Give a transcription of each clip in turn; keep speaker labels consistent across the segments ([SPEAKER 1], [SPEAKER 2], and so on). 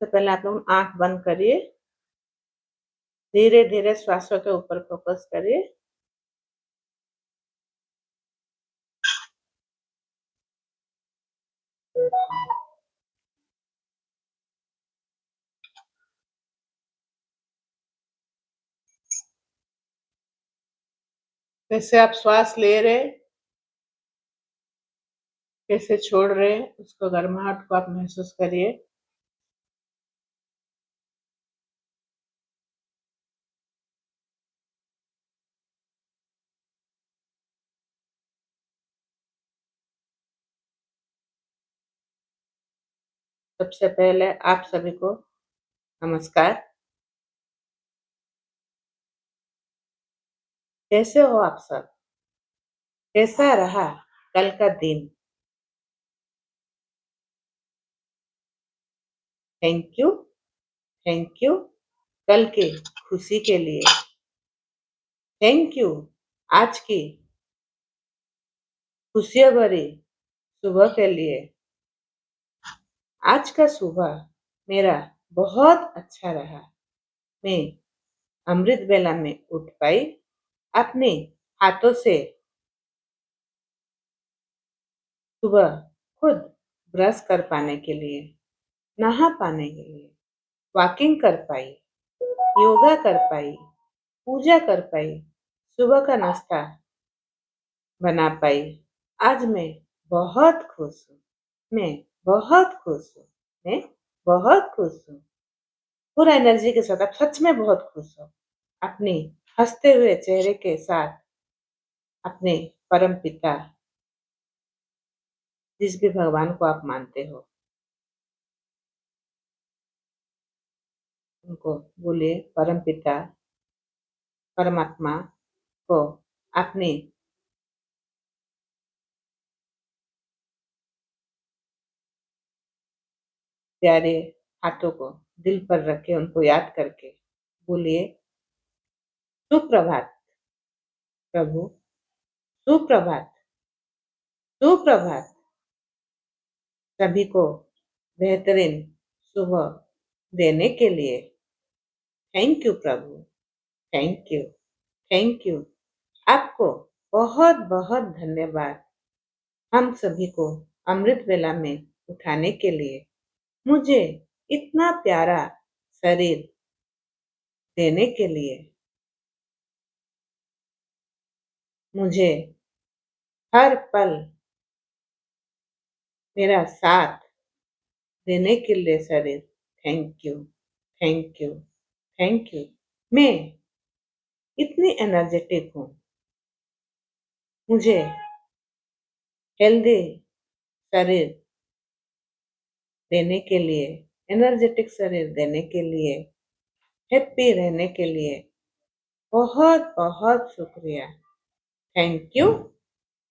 [SPEAKER 1] तो पहले आप लोग आंख बंद करिए, धीरे धीरे श्वासों के ऊपर फोकस करिए। कैसे आप श्वास ले रहे, कैसे छोड़ रहे, उसको गर्माहट को आप महसूस करिए। सबसे पहले आप सभी को नमस्कार। कैसे हो आप सब? कैसा रहा कल का दिन? थैंक यू, थैंक यू कल की खुशी के लिए। थैंक यू आज की खुशियों भरी सुबह के लिए। आज का सुबह मेरा बहुत अच्छा रहा। मैं अमृत वेला में उठ पाई, अपने हाथों से सुबह खुद ब्रश कर पाने के लिए, नहा पाने के लिए, वॉकिंग कर पाई, योगा कर पाई, पूजा कर पाई, सुबह का नाश्ता बना पाई। आज मैं बहुत खुश हूँ। मैं बहुत खुश हूँ। मैं बहुत खुश हूँ। पूरा एनर्जी के साथ आप सच में बहुत खुश हो। अपने हंसते हुए चेहरे के साथ अपने परम पिता, जिस भी भगवान को आप मानते हो, उनको बोलिए, परम पिता, परमात्मा को अपने प्यारे हाथों को दिल पर रख के उनको याद करके बोलिए, सुप्रभात प्रभु, सुप्रभात, सुप्रभात। सभी को बेहतरीन सुबह देने के लिए thank you Prabhu, thank you, thank you. आपको बहुत बहुत धन्यवाद। हम सभी को अमृत वेला में उठाने के लिए, मुझे इतना प्यारा शरीर देने के लिए, मुझे हर पल मेरा साथ देने के लिए शरीर, thank you, thank you, thank you. मैं इतनी एनर्जेटिक हूँ। मुझे हेल्दी शरीर देने के लिए, एनर्जेटिक शरीर देने के लिए, हैप्पी रहने के लिए बहुत बहुत शुक्रिया। Thank you,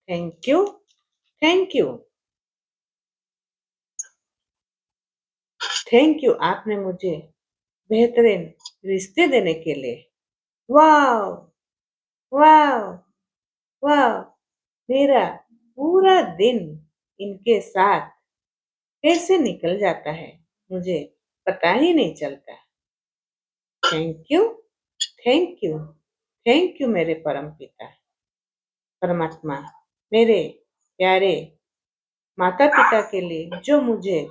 [SPEAKER 1] thank you, thank you, thank you. आपने मुझे बेहतरीन रिश्ते देने के लिए। वाह, वाह, वाह। मेरा पूरा दिन इनके साथ कैसे निकल जाता है, मुझे पता ही नहीं चलता। Thank you, thank you, thank you मेरे परम पिता, परमात्मा, मेरे प्यारे माता पिता के लिए जो मुझे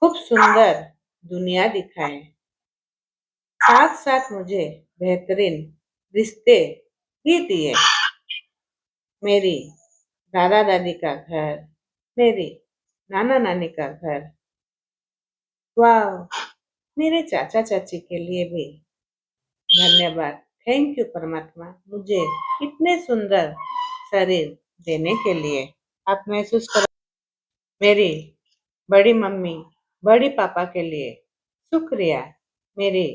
[SPEAKER 1] खूब सुंदर दुनिया दिखाए, साथ साथ मुझे बेहतरीन रिश्ते भी दिए। मेरी दादा दादी का घर, मेरी नाना नानी का घर, वाह, मेरे चाचा चाची के लिए भी धन्यवाद। थैंक यू परमात्मा, मुझे इतने सुंदर शरीर देने के लिए। आप महसूस करो, मेरी बड़ी मम्मी, बड़ी पापा के लिए शुक्रिया। मेरी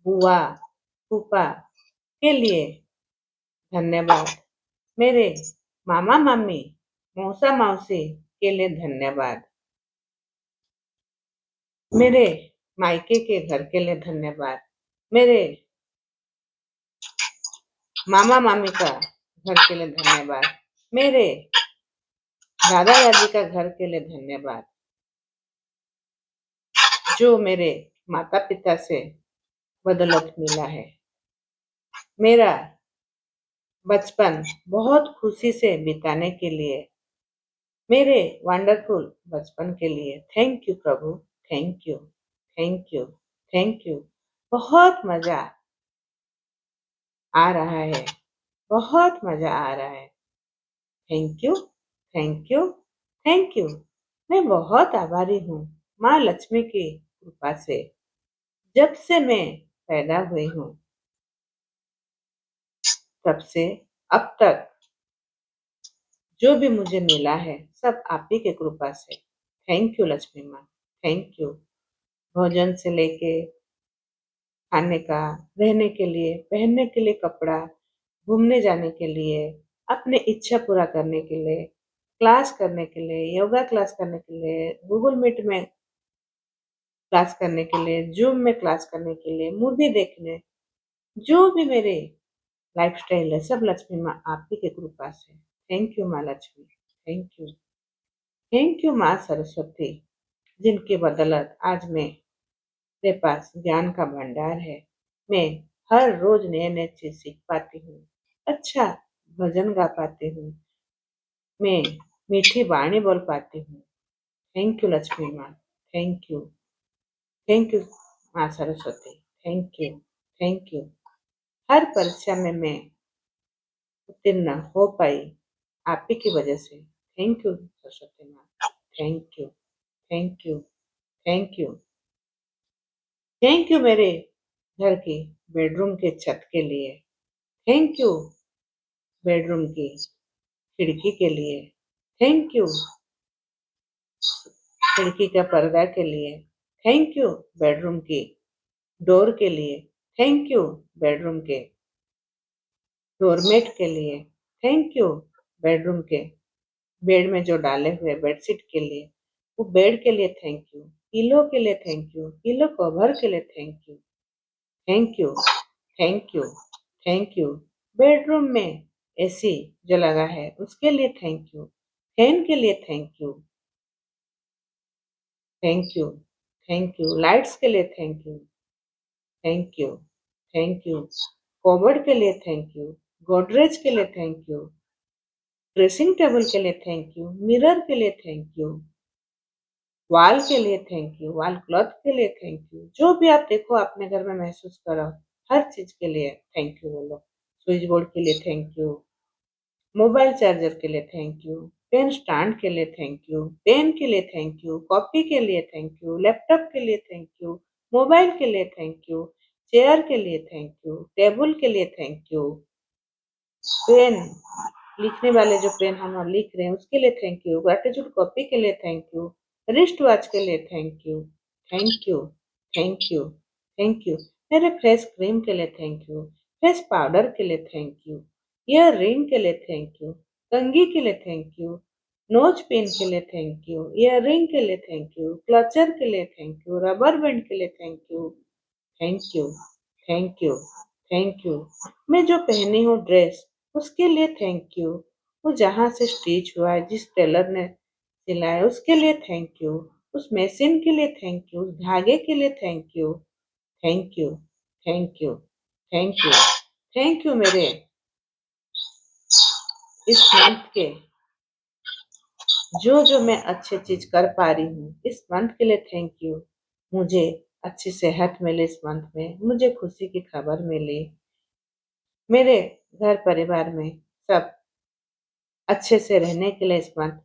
[SPEAKER 1] बुआ, फूफा के लिए धन्यवाद। मेरे मामा मामी, मौसा मौसी के लिए धन्यवाद। मेरे मायके के घर के लिए धन्यवाद। मेरे मामा मामी का घर के लिए धन्यवाद। मेरे दादा दादी का घर के लिए धन्यवाद। जो मेरे माता पिता से बदौलत मिला है। मेरा बचपन बहुत खुशी से बिताने के लिए, मेरे वंडरफुल बचपन के लिए thank you Prabhu. Thank you, thank you, thank you. बहुत मजा आ रहा है, बहुत मजा आ रहा है। Thank you, thank you, thank you. मैं बहुत आभारी हूँ माँ लक्ष्मी की कृपा से। जब से मैं पैदा हुई हूँ, तब से अब तक जो भी मुझे मिला है, सब आप ही की कृपा से। थैंक यू लक्ष्मी माँ, थैंक यू। भोजन से लेके खाने का, रहने के लिए, पहनने के लिए कपड़ा, घूमने जाने के लिए, अपने इच्छा पूरा करने के लिए, क्लास करने के लिए, योगा क्लास करने के लिए, गूगल मीट में क्लास करने के लिए, जूम में क्लास करने के लिए, मूवी देखने, जो भी मेरे लाइफस्टाइल है, सब लक्ष्मी माँ आप ही की कृपा से। थैंक यू माँ Lakshmi, thank you. Thank you माँ सरस्वती, जिनकी बदौलत आज मेरे पास ज्ञान का भंडार है। मैं हर रोज नए नए चीज सीख पाती हूँ, अच्छा भजन गा पाती हूँ, मैं मीठी वाणी बोल पाती हूँ। थैंक यू लक्ष्मी माँ, थैंक यू, थैंक यू माँ Saraswati, thank you, thank you. हर परीक्षा में मैं उत्तीर्ण हो पाई आप ही की वजह से। थैंक यू सरस्वती माँ, thank you, thank you, thank you. Thank you मेरे घर की बेडरूम के छत के लिए। थैंक यू बेडरूम की खिड़की के लिए। थैंक यू खिड़की का पर्दा के लिए। थैंक यू बेडरूम की डोर के लिए। थैंक यू बेडरूम के डोरमेट के लिए। थैंक यू बेडरूम के बेड में जो डाले हुए बेडशीट के लिए, वो बेड के लिए थैंक यू, पिलो के लिए थैंक यू, पिलो कवर के लिए thank you, thank you, thank you, thank you. Bedroom में एसी जो लगा है उसके लिए थैंक यू, फैन के लिए thank you, thank you, thank you. Lights के लिए thank you, thank you, thank you. Cupboard के लिए थैंक यू, गोदरेज के लिए थैंक यू, ड्रेसिंग टेबल के लिए थैंक यू, मिरर के लिए थैंक यू, वॉल के लिए थैंक यू, वॉल क्लॉथ के लिए थैंक यू। जो भी आप देखो अपने घर में महसूस करो, हर चीज के लिए थैंक यू बोलो। स्विच बोर्ड के लिए थैंक यू, मोबाइल चार्जर के लिए थैंक यू, पेन स्टैंड के लिए थैंक यू, पेन के लिए थैंक यू, कॉपी के लिए थैंक यू, लैपटॉप के लिए थैंक यू, मोबाइल के लिए थैंक यू, चेयर के लिए थैंक यू, टेबल के लिए थैंक यू, पेन लिखने वाले जो पेन हम लिख रहे हैं उसके लिए थैंक यू, ग्रेटिट्यूड कॉपी के लिए थैंक यू, रिस्ट वॉच के लिए thank you, thank you, thank you, thank you. मेरे फेस क्रीम के लिए थैंक यू, फेस पाउडर के लिए थैंक यू, ईयर रिंग के लिए थैंक यू, कंघी के लिए थैंक यू, नोज पिन के लिए थैंक यू, ईयर रिंग के लिए थैंक यू, क्लचर के लिए थैंक यू, रबर बैंड के लिए thank you, thank you, thank you, thank you. मैं जो पहनी हूँ ड्रेस उसके लिए थैंक यू। वो जहाँ से स्टिच हुआ है, जिस टेलर ने सिलाया उसके लिए थैंक यू। उस मशीन के लिए थैंक यू, उस धागे के लिए thank you, thank you, thank you, thank you, thank you मेरे इस मंथ के जो जो मैं अच्छी चीज कर पा रही हूँ, इस मंथ के लिए थैंक यू। मुझे अच्छी सेहत मिली इस मंथ में, मुझे खुशी की खबर मिली। मेरे घर परिवार में सब अच्छे से रहने के लिए इस मंथ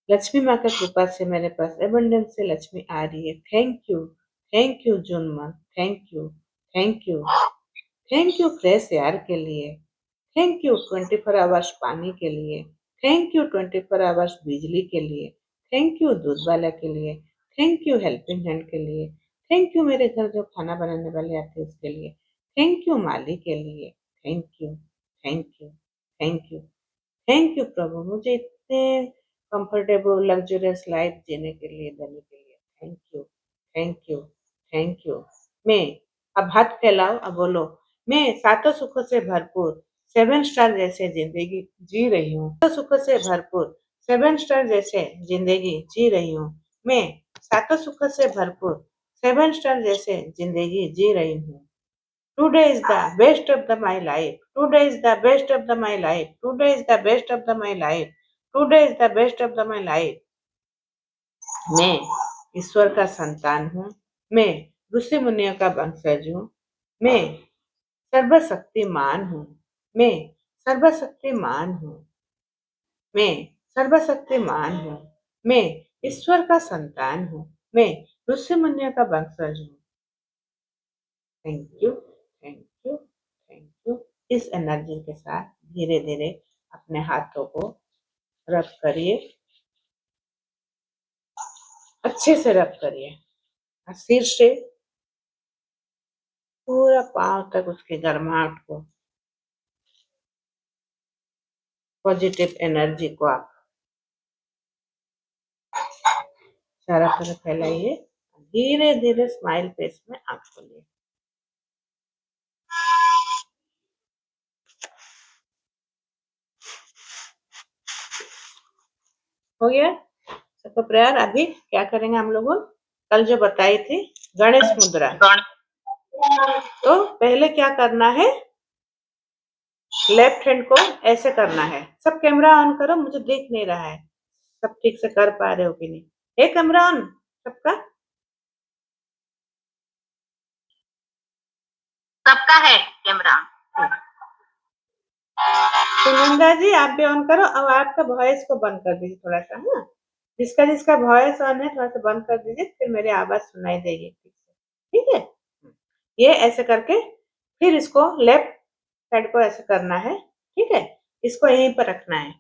[SPEAKER 1] लक्ष्मी माँ की कृपा से मेरे पास एबंडेंस से लक्ष्मी आ रही है। Thank you June month, thank you, thank you, thank you fresh air के लिए, थैंक यू 24 आवर्स पानी के लिए, थैंक यू 24 आवर्स बिजली के लिए, थैंक यू दूध वाला के लिए, थैंक यू हेल्पिंग हैंड के लिए, थैंक यू मेरे घर जो खाना बनाने वाले आते हैं उसके लिए, थैंक यू माली के लिए, thank you, thank you, thank you, thank you प्रभु मुझे इतने कंफर्टेबल लग्जरियस लाइफ जीने के लिए देने के लिए। Thank you, thank you, thank you. मैं अब हाथ फैलाओ, अब बोलो, मैं सातों सुखों से भरपूर 7 स्टार जैसे जिंदगी जी रही हूँ। सातों सुखों से भरपूर 7 स्टार जैसे जिंदगी जी रही हूँ। मैं सातों सुखों से भरपूर 7 स्टार जैसे जिंदगी जी रही हूँ। Today is the best of the my life, today is the best of the my life, today is the best of the my life, today is the best of the my life. मैं ईश्वर का संतान हूँ, मैं ऋषि मुनियों का वंशज हूँ, मैं सर्वशक्तिमान हूँ, मैं सर्वशक्तिमान हूँ, मैं सर्वशक्तिमान हूँ, मैं ईश्वर का संतान हूँ, मैं ऋषि मुनियों का वंशज हूँ। Thank you, thank you, thank you. इस एनर्जी के साथ धीरे धीरे अपने हाथों को रब करिए, अच्छे से रब करिए, और सिर से पूरा पांव तक उसकी गर्माहट को, पॉजिटिव एनर्जी को आप चारों तरफ फैलाइए। धीरे धीरे स्माइल फेस में आंख खोलिए। हो गया सबको प्रेयर। अभी क्या करेंगे हम लोग, कल जो बताई थी गणेश मुद्रा। तो पहले क्या करना है, लेफ्ट हैंड को ऐसे करना है। सब कैमरा ऑन करो, मुझे दिख नहीं रहा है सब ठीक से कर पा रहे हो कि नहीं। है कैमरा ऑन सबका?
[SPEAKER 2] सबका है कैमरा।
[SPEAKER 1] सुनंदा जी आप भी ऑन करो, और आपका वॉइस को बंद कर दीजिए थोड़ा सा। हाँ, जिसका जिसका वॉइस ऑन है थोड़ा सा बंद कर दीजिए, फिर मेरी आवाज सुनाई देगी ठीक से। ठीक है, ये ऐसे करके फिर इसको लेफ्ट साइड को ऐसे करना है। ठीक है, इसको यहीं पर रखना है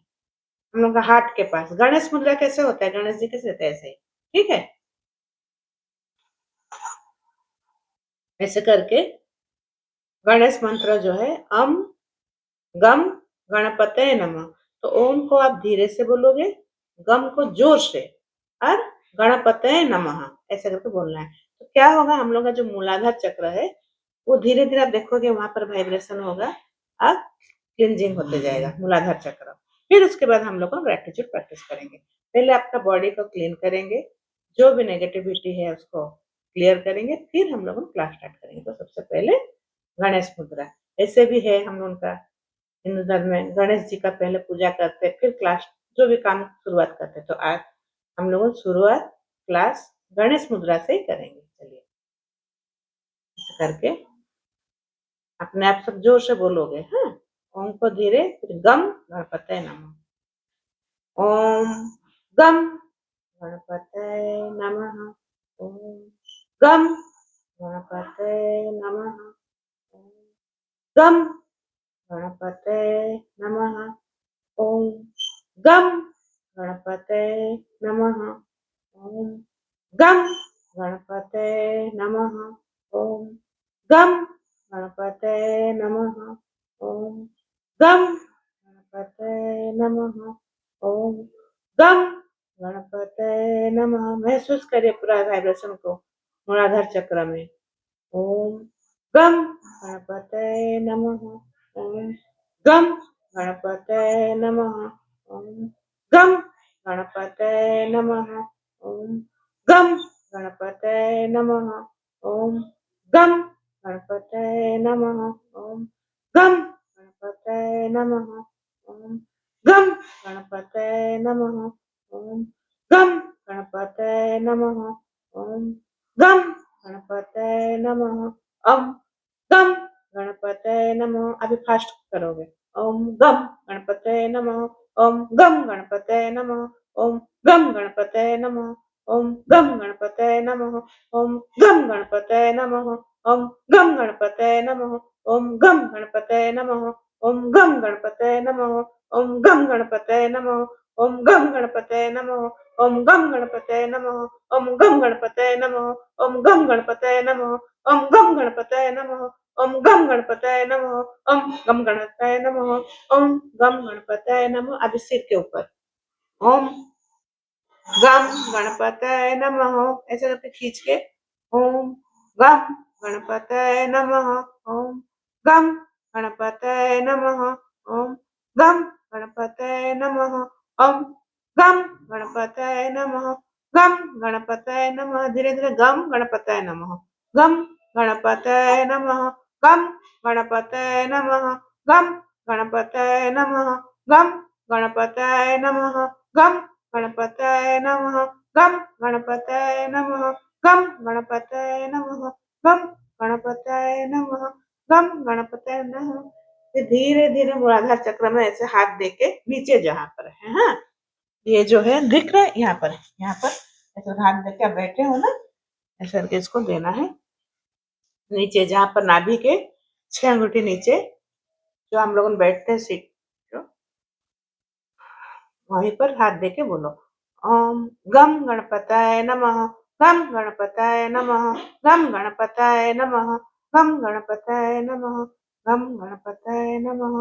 [SPEAKER 1] हम लोग का हार्ट के पास। गणेश मुद्रा कैसे होता है, गणेश जी कैसे होते हैं ऐसे ही। ठीक है, ऐसे करके गणेश मंत्र जो है अम गम गणपते नमः। तो ओम को आप धीरे से बोलोगे, गम को जोर से, और गणपते नमः ऐसे करके बोलना है। तो क्या होगा, हम लोग का जो मूलाधार चक्र है वो धीरे धीरे आप देखोगे वहां पर वाइब्रेशन होगा और क्लिनजिंग होते जाएगा मूलाधार चक्र। फिर उसके बाद हम लोग को ग्रेटिट्यूड प्रैक्टिस करेंगे। पहले आपका बॉडी को क्लीन करेंगे, जो भी नेगेटिविटी है उसको क्लियर करेंगे, फिर हम लोग क्लास स्टार्ट करेंगे। तो सबसे पहले गणेश मुद्रा, ऐसे भी है हम लोग का हिंदू धर्म में, गणेश जी का पहले पूजा करते फिर क्लास जो भी काम शुरुआत करते। तो आज हम लोग शुरुआत क्लास गणेश मुद्रा से ही करेंगे। चलिए करके अपने आप सब जोर से बोलोगे। हाँ, ओम को धीरे, फिर गम गणपतये नमः, ओम गम गणपतये नमः, ओम गम गणपतये नमः, ओम गम गणपतये नमः, ओम गम गणपतये नमः, ओम गम गणपतये नमः, ओम गम गणपतये नमः, ओम गम गणपतये नमः, ओम गम गणपतये नमः। महसूस करिए पूरा वाइब्रेशन को मूलाधार चक्र में। ओम गम गणपतये नमः, ओम गम गणपतये नमः, ओम गम गणपतये नमः, ओम गम गणपतये नमः, ओम गम गणपतये नमः, ओम गम गणपतये नमः, ओम गम गणपतये नमः, ओम गम गणपतये नमः, ओम गम गणपतये नमः, ओम गम गणपतये नमः। अभी फास्ट करोगे। ओम गम गणपतये नमः, ओम गम गणपतये नमः, ओम गम गणपतये नमः, ओम गम गणपतये नमः, ओम गम गणपतये नमः, ओम गम गणपतये नमः, ओम गम गणपतये नमः, ओम गम गणपतये नमः, ओम गम गणपतये नमः, ओम गम गणपतये नमः, ओम गम गणपतये नमः, ओम गम गणपतये नमः, ओम गम गणपतये नमः, ओम गम गणपतये नमः, ओम गम गणपतये नमः, ओम गम गणपतये नमः, ओम गम गणपतये नमः। अभी सिर के ऊपर ओम गम गणपतये नमः ऐसे करके खींच के, ओम गम गणपतये नमः, ओम गम गणपतये नमः, ओम गम गणपतये नमः, ओम गम गणपतये नमः, गम गणपतये नमः। धीरे धीरे गम गणपतये नमः, गम गणपतये नमः, गम गणपतये नमः, गम गणपतये नमः, गम गणपतये नमः, गम गणपतये नमः, गम गणपतये नमः, गम गणपतये नमः, गम गणपतये नमः, गम गणपतये नमः। फिर धीरे धीरे मूलाधार चक्र में ऐसे हाथ दे के नीचे जहां पर है, हाँ, ये जो है दिख रहा है, यहाँ पर, यहाँ पर ऐसे हाथ दे के आप बैठे हो ना, ऐसे करके इसको देना है नीचे, जहां पर नाभि के 6 अंगूठी नीचे, जो हम लोग बैठते हैं सीट, जो वहीं पर हाथ दे के बोलो ओम गम गणपताय नमः, गम गणपताय नमः, गम गणपताय नमः, गम गणपताय नमः, गम गणपताय नमः,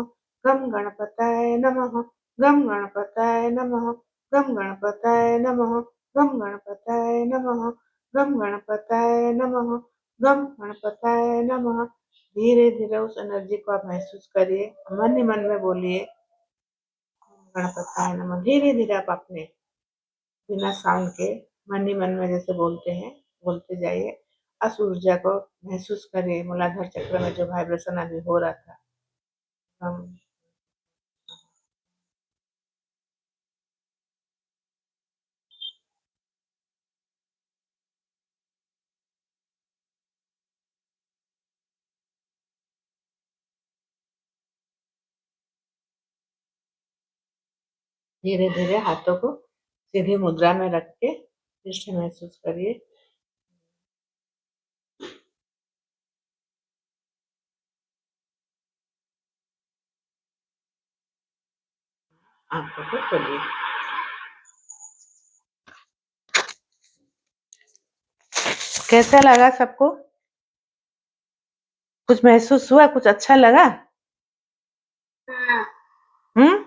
[SPEAKER 1] गम गणपताय नमः, गम गणपताय नमः, गम गणपताय नमः, गम गणपताय नमः, गम गणपताय नमः, गम गणपताय नमः। धीरे धीरे उस एनर्जी को आप महसूस करिए, मन ही मन में बोलिए गणपताय नमः। धीरे धीरे आप अपने बिना साउंड के मन ही मन में जैसे बोलते हैं, बोलते जाइए। उस ऊर्जा को महसूस करिए, मूलाधार चक्र में जो वाइब्रेशन अभी हो रहा था, हम धीरे धीरे हाथों को सीधी मुद्रा में रख के फिर से महसूस करिए। आंखों को खोलिए। कैसा लगा सबको? कुछ महसूस हुआ? कुछ अच्छा लगा? हम्म।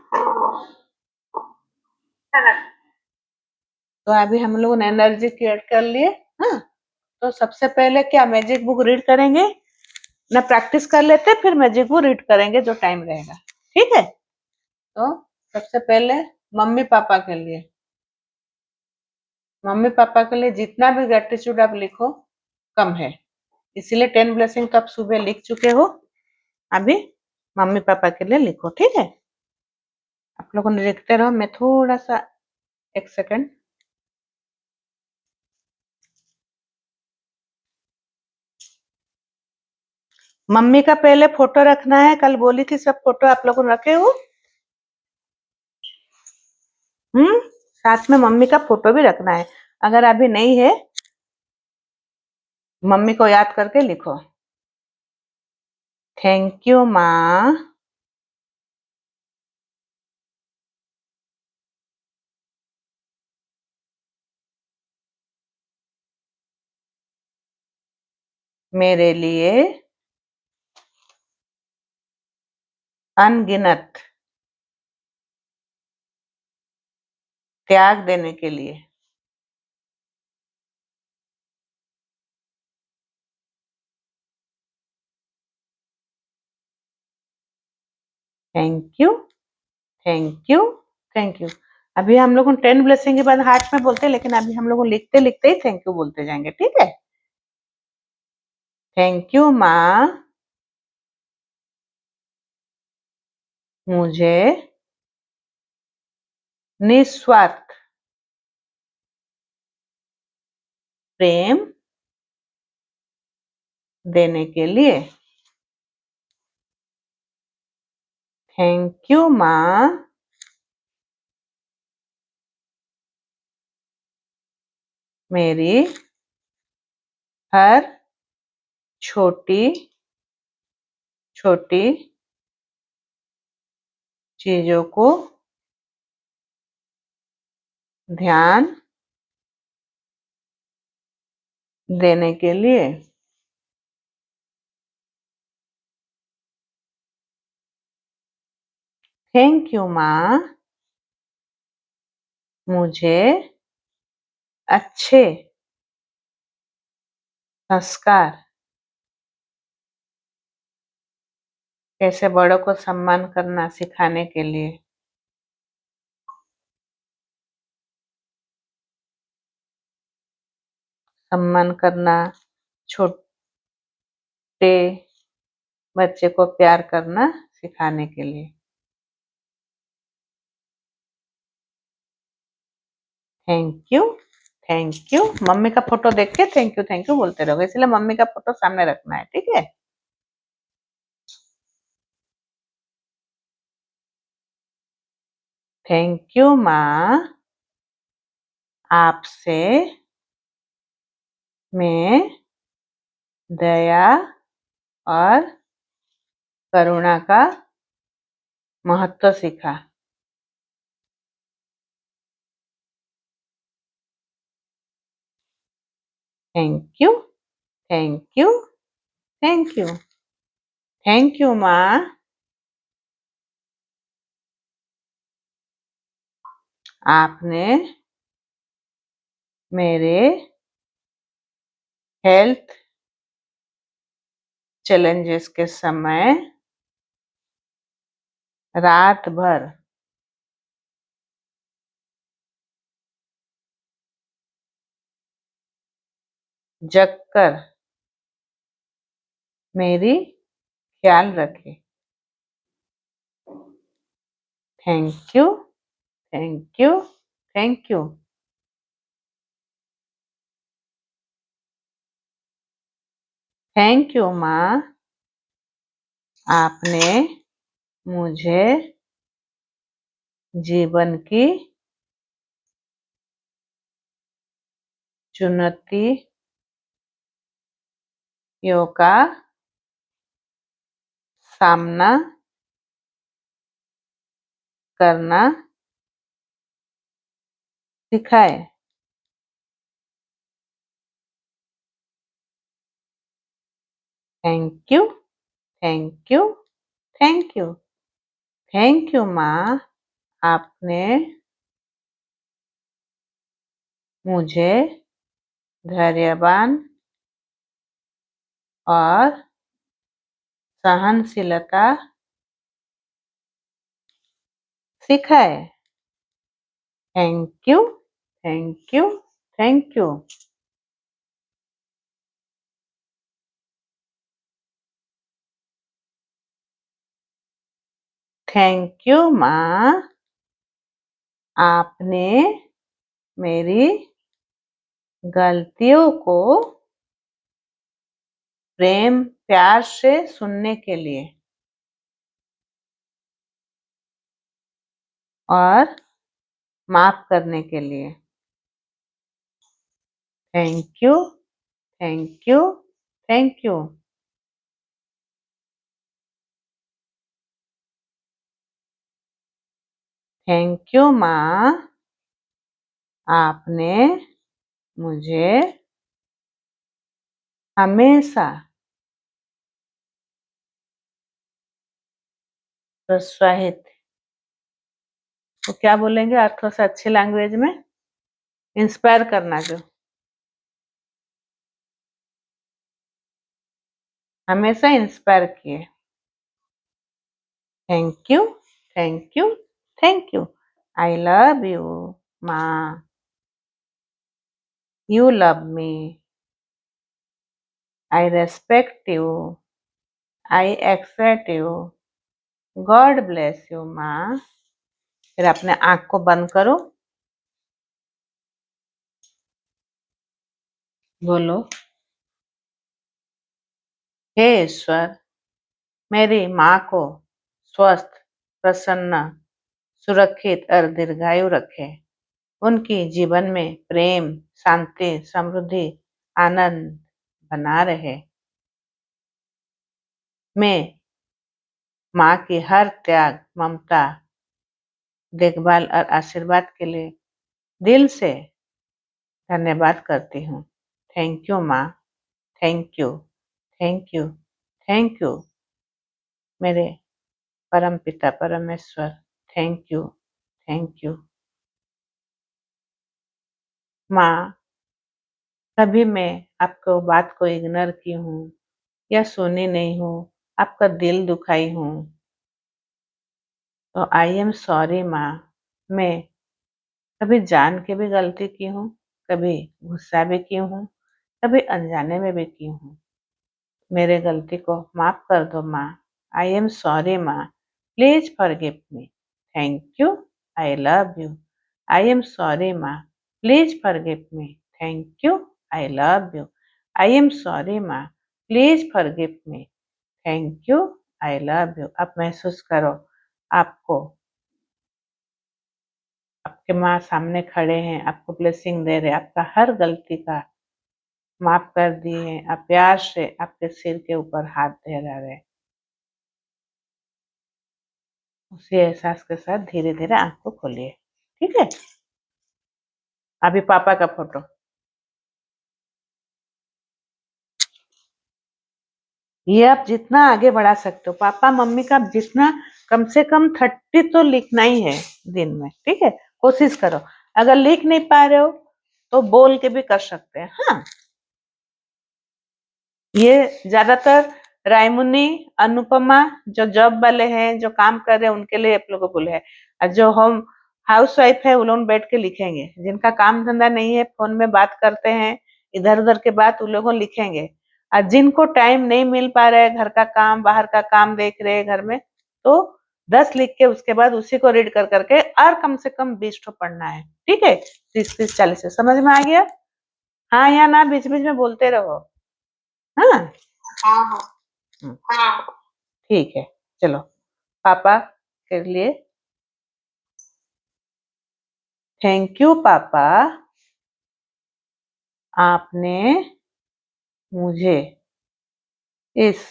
[SPEAKER 1] तो अभी हम लोगों ने एनर्जी क्रिएट कर लिए। हाँ, तो सबसे पहले क्या मैजिक बुक रीड करेंगे ना, प्रैक्टिस कर लेते फिर मैजिक बुक रीड करेंगे जो टाइम रहेगा, ठीक है? तो सबसे पहले मम्मी पापा के लिए, मम्मी पापा के लिए जितना भी ग्रेटिट्यूड आप लिखो कम है, इसीलिए 10 ब्लेसिंग तो आप सुबह लिख चुके हो, अभी मम्मी पापा के लिए लिखो, ठीक है? आप लोगों ने लिखते रहो, मैं थोड़ा सा 1 सेकंड। मम्मी का पहले फोटो रखना है, कल बोली थी सब फोटो आप लोगों ने रखे हो। साथ में मम्मी का फोटो भी रखना है, अगर अभी नहीं है मम्मी को याद करके लिखो। थैंक यू माँ, मेरे लिए अनगिनत त्याग देने के लिए। Thank you, thank you, thank you. अभी हम लोग 10 ब्लेसिंग के बाद हार्ट में बोलते हैं, लेकिन अभी हम लोग लिखते लिखते ही थैंक यू बोलते जाएंगे, ठीक है? थैंक यू माँ, मुझे निस्वार्थ प्रेम देने के लिए। थैंक यू माँ, मेरी हर छोटी छोटी चीजों को ध्यान देने के लिए। थैंक यू माँ, मुझे अच्छे संस्कार, कैसे बड़ों को सम्मान करना सिखाने के लिए। सम्मान करना, छोटे बच्चे को प्यार करना सिखाने के लिए। Thank you, thank you. Mummy का फोटो देख के थैंक यू बोलते रहोगे, इसलिए मम्मी का फोटो सामने रखना है, ठीक है। थैंक यू माँ, आपसे मैं दया और करुणा का महत्व सीखा। Thank you, thank you, thank you. Thank you माँ, आपने मेरे हेल्थ चैलेंजेस के समय रात भर जगकर मेरी ख्याल रखे। Thank you, thank you, thank you. Thank you माँ, आपने मुझे जीवन की चुनौतियों का सामना करना सिखाए। Thank you, thank you, thank you. Thank you माँ, आपने मुझे धैर्यवान और सहनशीलता सिखाए। Thank you, thank you, thank you. Thank you माँ, आपने मेरी गलतियों को प्रेम प्यार से सुनने के लिए और माफ करने के लिए। Thank you, thank you, thank you. Thank you माँ, आपने मुझे हमेशा प्रोत्साहित, तो क्या बोलेंगे और थोड़ा सा अच्छी लैंग्वेज में, इंस्पायर करना, जो हमेशा इंस्पायर किए। Thank you, thank you, thank you. I love you माँ, you love me, I respect you, I accept you, God bless you माँ। फिर अपने आंख को बंद करो, बोलो, हे ईश्वर, मेरी माँ को स्वस्थ, प्रसन्न, सुरक्षित और दीर्घायु रखे। उनकी जीवन में प्रेम, शांति, समृद्धि, आनंद बना रहे। मैं माँ की हर त्याग, ममता, देखभाल और आशीर्वाद के लिए दिल से धन्यवाद करती हूँ। थैंक यू माँ, thank you, thank you, thank you मेरे परम पिता परमेश्वर। थैंक यू, थैंक यू माँ। कभी मैं आपको बात को इग्नोर की हूँ या सुनी नहीं हूँ, आपका दिल दुखाई हूँ, तो आई एम सॉरी माँ। मैं कभी जान के भी गलती की हूँ, कभी गुस्सा भी की हूँ, कभी अनजाने में भी की हूँ। मेरे गलती को माफ कर दो माँ। आई एम सॉरी माँ। Please forgive me. Thank you. I love you. I am sorry माँ। Please forgive me. Thank you. I love you. I am sorry माँ। Please forgive me. Thank you. I love you. आप महसूस करो, आपको आपके माँ सामने खड़े हैं, आपको ब्लेसिंग दे रहे हैं, आपका हर गलती का माफ कर दिए हैं, आप प्यार से आपके सिर के ऊपर हाथ दे रहे हैं। उसी एहसास के साथ धीरे धीरे आंख को खोलिए। ठीक है। अभी पापा का फोटो। ये आप जितना आगे बढ़ा सकते हो, पापा मम्मी का जितना, कम से कम 30 तो लिखना ही है दिन में। ठीक है, कोशिश करो। अगर लिख नहीं पा रहे हो तो बोल के भी कर सकते हैं। हाँ, ये ज्यादातर रायमुनी, अनुपमा जो जॉब वाले हैं, जो काम कर रहे हैं, उनके लिए आप लोगों को बोले है। और जो हम हाउस वाइफ है, वो लोग बैठ के लिखेंगे। जिनका काम धंधा नहीं है, फोन में बात करते हैं, इधर उधर के बात उन लोगों लिखेंगे। और जिनको टाइम नहीं मिल पा रहा है, घर का काम बाहर का काम देख रहे हैं घर में, तो 10 लिख के उसके बाद उसी को रीड कर करके और कम से कम 20 ठो पढ़ना है। ठीक है, 30-30-40 समझ में आ गया? हाँ या ना बीच बीच में बोलते रहो। हाँ।
[SPEAKER 2] हाँ हाँ
[SPEAKER 1] हम्म,
[SPEAKER 2] हाँ।
[SPEAKER 1] ठीक है। चलो, पापा के लिए थैंक यू पापा, आपने मुझे इस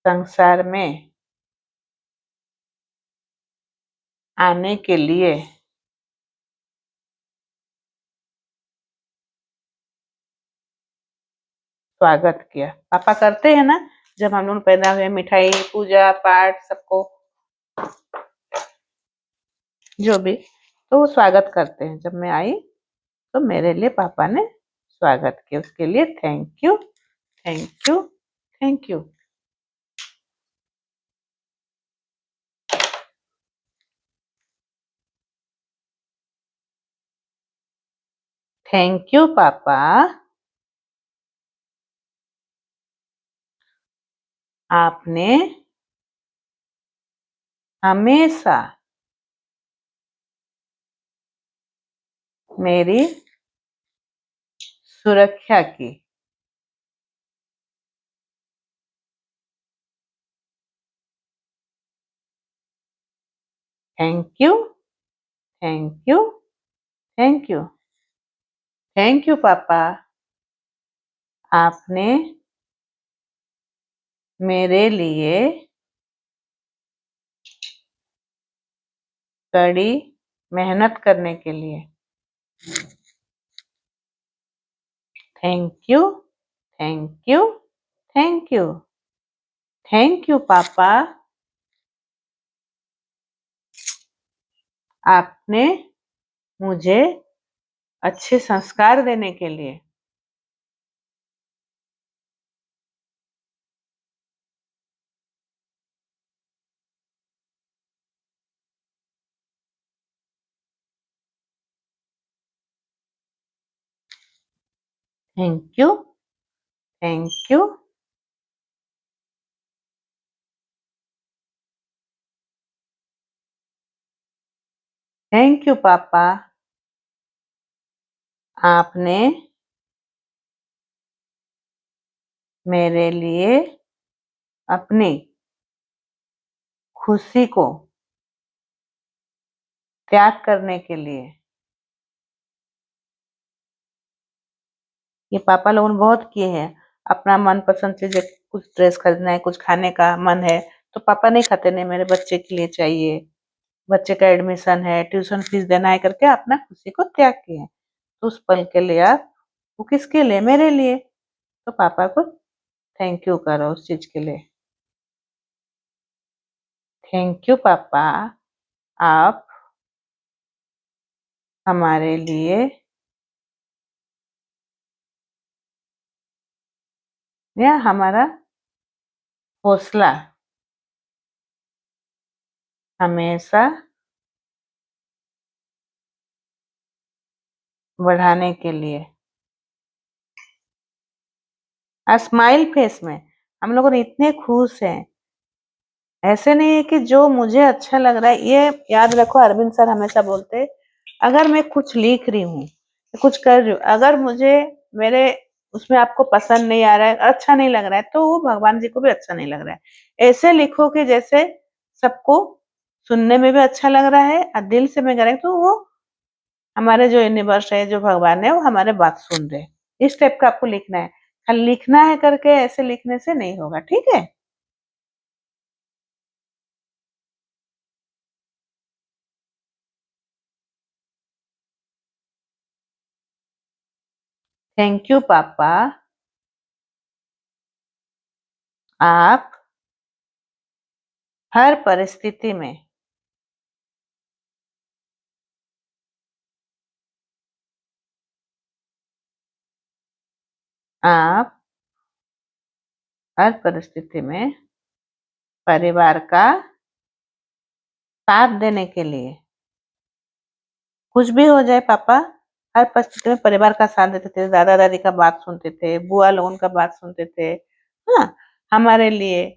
[SPEAKER 1] संसार में आने के लिए स्वागत किया। पापा करते हैं ना, जब हम लोग पैदा हुए, मिठाई, पूजा पाठ, सबको जो भी, तो वो स्वागत करते हैं। जब मैं आई तो मेरे लिए पापा ने स्वागत किया, उसके लिए thank you, thank you, thank you. Thank you पापा, आपने हमेशा मेरी सुरक्षा की। Thank you, thank you, thank you. Thank you पापा, आपने मेरे लिए कड़ी मेहनत करने के लिए। Thank you, thank you, thank you. Thank you पापा, आपने मुझे अच्छे संस्कार देने के लिए। Thank you, thank you, thank you पापा, आपने मेरे लिए अपनी खुशी को त्याग करने के लिए। ये पापा लोगों ने बहुत किए हैं। अपना मनपसंद चीजें, कुछ ड्रेस खरीदना है, कुछ खाने का मन है, तो पापा नहीं खाते, नहीं मेरे बच्चे के लिए चाहिए, बच्चे का एडमिशन है, ट्यूशन फीस देना है करके अपना खुशी को त्याग किए हैं। तो उस पल के लिए आप, वो किसके लिए? मेरे लिए। तो पापा को थैंक यू करो उस चीज के लिए। थैंक यू पापा, आप हमारे लिए, या हमारा हौसला हमेशा बढ़ाने के लिए। स्माइल फेस में हम लोग इतने खुश हैं। ऐसे नहीं है कि जो मुझे अच्छा लग रहा है, ये याद रखो, अरविंद सर हमेशा बोलते हैं, अगर मैं कुछ लिख रही हूँ, कुछ कर रही हूँ, अगर मुझे मेरे उसमें आपको पसंद नहीं आ रहा है, अच्छा नहीं लग रहा है, तो वो भगवान जी को भी अच्छा नहीं लग रहा है। ऐसे लिखो कि जैसे सबको सुनने में भी अच्छा लग रहा है और दिल से मैं कर रही हूँ, तो वो हमारे जो यूनिवर्स है, जो भगवान है, वो हमारे बात सुन रहे हैं। इस टाइप का आपको लिखना है। खाली लिखना है करके ऐसे लिखने से नहीं होगा, ठीक है। थैंक यू पापा, आप हर परिस्थिति में आप हर परिस्थिति में परिवार का साथ देने के लिए, कुछ भी हो जाए पापा, हर परिस्थिति में परिवार का साथ देते थे, दादा दादी का बात सुनते थे, बुआ लोगों का बात सुनते थे। हाँ, हमारे लिए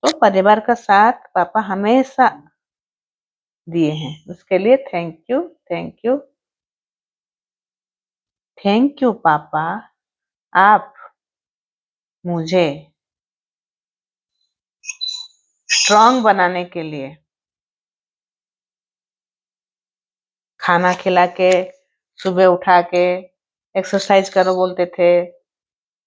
[SPEAKER 1] तो परिवार का साथ पापा हमेशा दिए हैं, उसके लिए thank you, thank you, thank you पापा। आप मुझे स्ट्रांग बनाने के लिए खाना खिला के, सुबह उठा के एक्सरसाइज करो बोलते थे,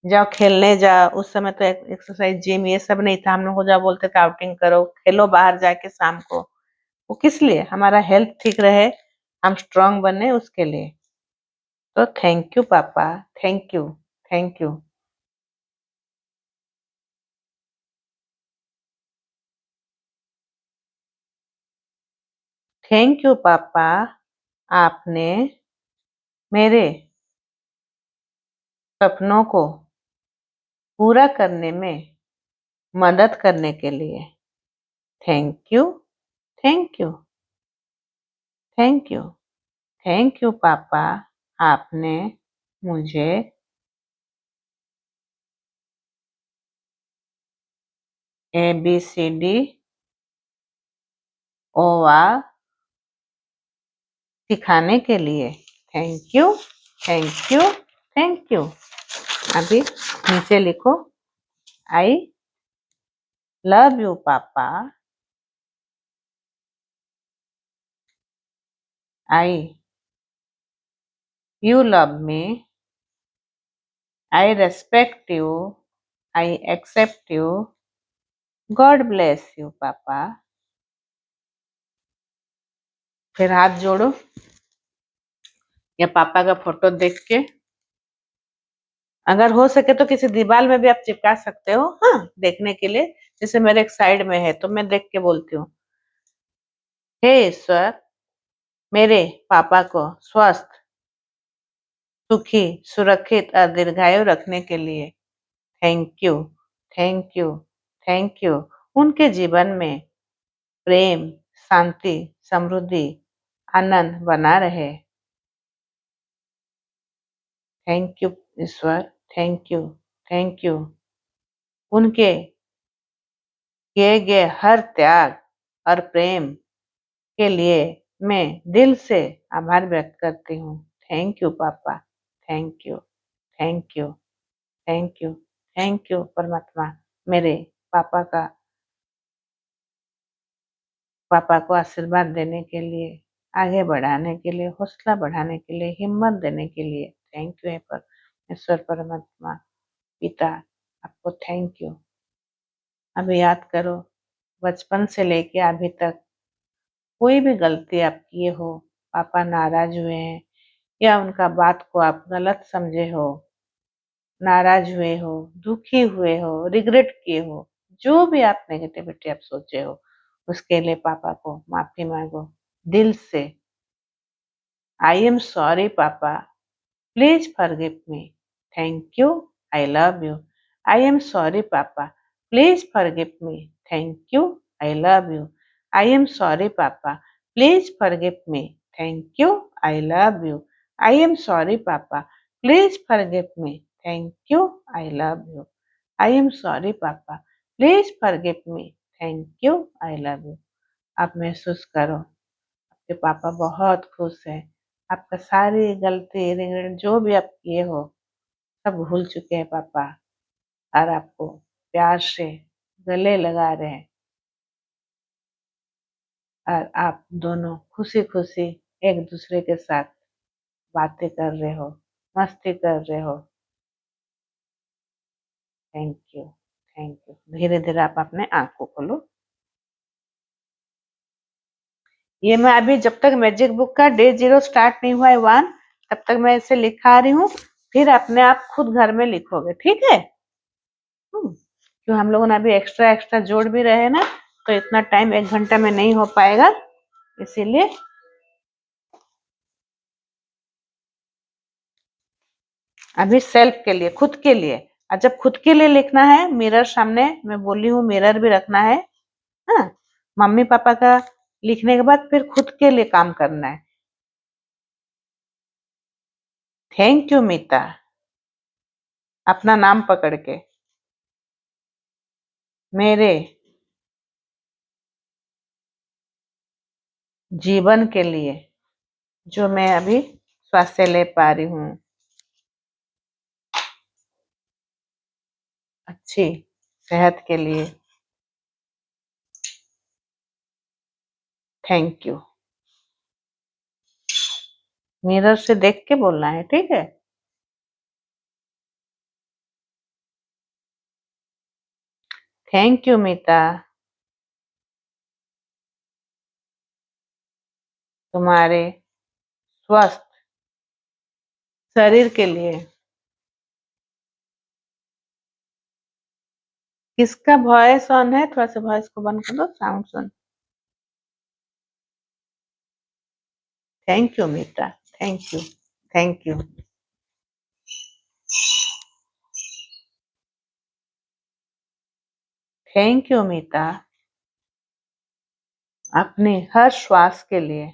[SPEAKER 1] जाओ खेलने जाओ। उस समय तो एक्सरसाइज जिम ये सब नहीं था, हम लोग को जाओ बोलते थे आउटिंग करो, खेलो बाहर जाके शाम को। वो किस लिए? हमारा हेल्थ ठीक रहे, हम स्ट्रांग बने, उसके लिए। तो थैंक यू पापा, thank you, thank you, thank you पापा। आपने मेरे सपनों को पूरा करने में मदद करने के लिए thank you, thank you, thank you, thank you पापा। आपने मुझे ABCD ओवा सिखाने के लिए thank you, thank you, thank you. अभी नीचे लिखो, आई लव यू पापा, I you love me, I respect you, I accept you, God bless you पापा। फिर हाथ जोड़ो या पापा का फोटो देख के, अगर हो सके तो किसी दीवार में भी आप चिपका सकते हो, हाँ, देखने के लिए। जैसे मेरे एक साइड में है तो मैं देख के बोलती हूँ, हे ईश्वर, मेरे पापा को स्वस्थ, सुखी, सुरक्षित और दीर्घायु रखने के लिए thank you, thank you, thank you. उनके जीवन में प्रेम, शांति, समृद्धि, आनंद बना रहे। Thank you Ishwar, thank you, thank you. उनके किए गए हर त्याग और प्रेम के लिए मैं दिल से आभार व्यक्त करती हूँ। थैंक यू पापा, thank you, thank you, thank you, thank you परमात्मा, मेरे पापा का पापा को आशीर्वाद देने के लिए, आगे बढ़ाने के लिए, हौसला बढ़ाने के लिए, हिम्मत देने के लिए थैंक यू है ईश्वर परमात्मा पिता, आपको थैंक यू। अभी याद करो, बचपन से लेके अभी तक कोई भी गलती आप किए हो, पापा नाराज हुए हैं या उनका बात को आप गलत समझे हो, नाराज हुए हो, दुखी हुए हो, रिग्रेट किए हो, जो भी आप नेगेटिविटी आप सोचे हो, उसके लिए पापा को माफी मांगो दिल से। आई एम सॉरी पापा, please forgive me, thank you, I love you. I am sorry पापा, please forgive me, thank you, I love you. I am sorry पापा, please forgive me, thank you, I love you. I am sorry, Papa. Please forgive me. Thank you. I love you. I am sorry, Papa. Please forgive me. Thank you. I love you. आप महसूस करो आपके पापा बहुत खुश हैं। आपका सारी गलती रिगरेट जो भी आप किए हो सब भूल चुके हैं पापा और आपको प्यार से गले लगा रहे हैं और आप दोनों खुशी खुशी एक दूसरे के साथ बातें कर रहे हो, मस्ती कर रहे हो। Thank you, thank you. धीरे धीरे आप अपने आँख को खोलो। ये मैं अभी जब तक मैजिक बुक का डे 0 स्टार्ट नहीं हुआ है 1 तब तक मैं इसे लिखा रही हूँ, फिर अपने आप खुद घर में लिखोगे, ठीक है? क्यों हम लोगों ने अभी एक्स्ट्रा एक्स्ट्रा जोड़ भी रहे हैं ना, तो इतना टाइम 1 घंटा में नहीं हो पाएगा, इसीलिए अभी सेल्फ के लिए, खुद के लिए। और जब खुद के लिए लिखना है मिरर सामने मैं बोली हूँ मिरर भी रखना है। हाँ, मम्मी पापा का लिखने के बाद फिर खुद के लिए काम करना है। थैंक यू मीता, अपना नाम पकड़ के। मेरे जीवन के लिए जो मैं अभी स्वास्थ्य ले पा रही हूँ, अच्छी सेहत के लिए थैंक यू। मिरर से देख के बोलना है, ठीक है? थैंक यू मीता, तुम्हारे स्वस्थ शरीर के लिए। किसका वॉइस ऑन है? थोड़ा सा वॉइस को बंद कर दो, साउंड सुन। Thank you Meeta, thank you, thank you. Thank you Meeta, अपने हर श्वास के लिए।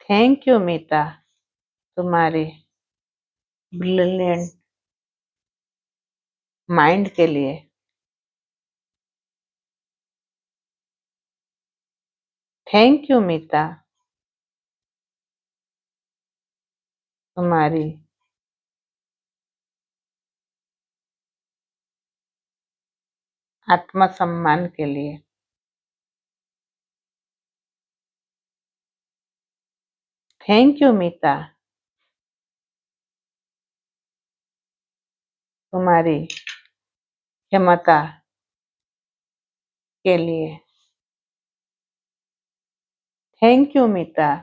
[SPEAKER 1] थैंक यू मीता, तुम्हारे ब्रिलियंट माइंड के लिए। थैंक यू मीता, तुम्हारी आत्मसम्मान के लिए। थैंक यू मीता, तुम्हारी क्षमता के लिए। थैंक यू मीता,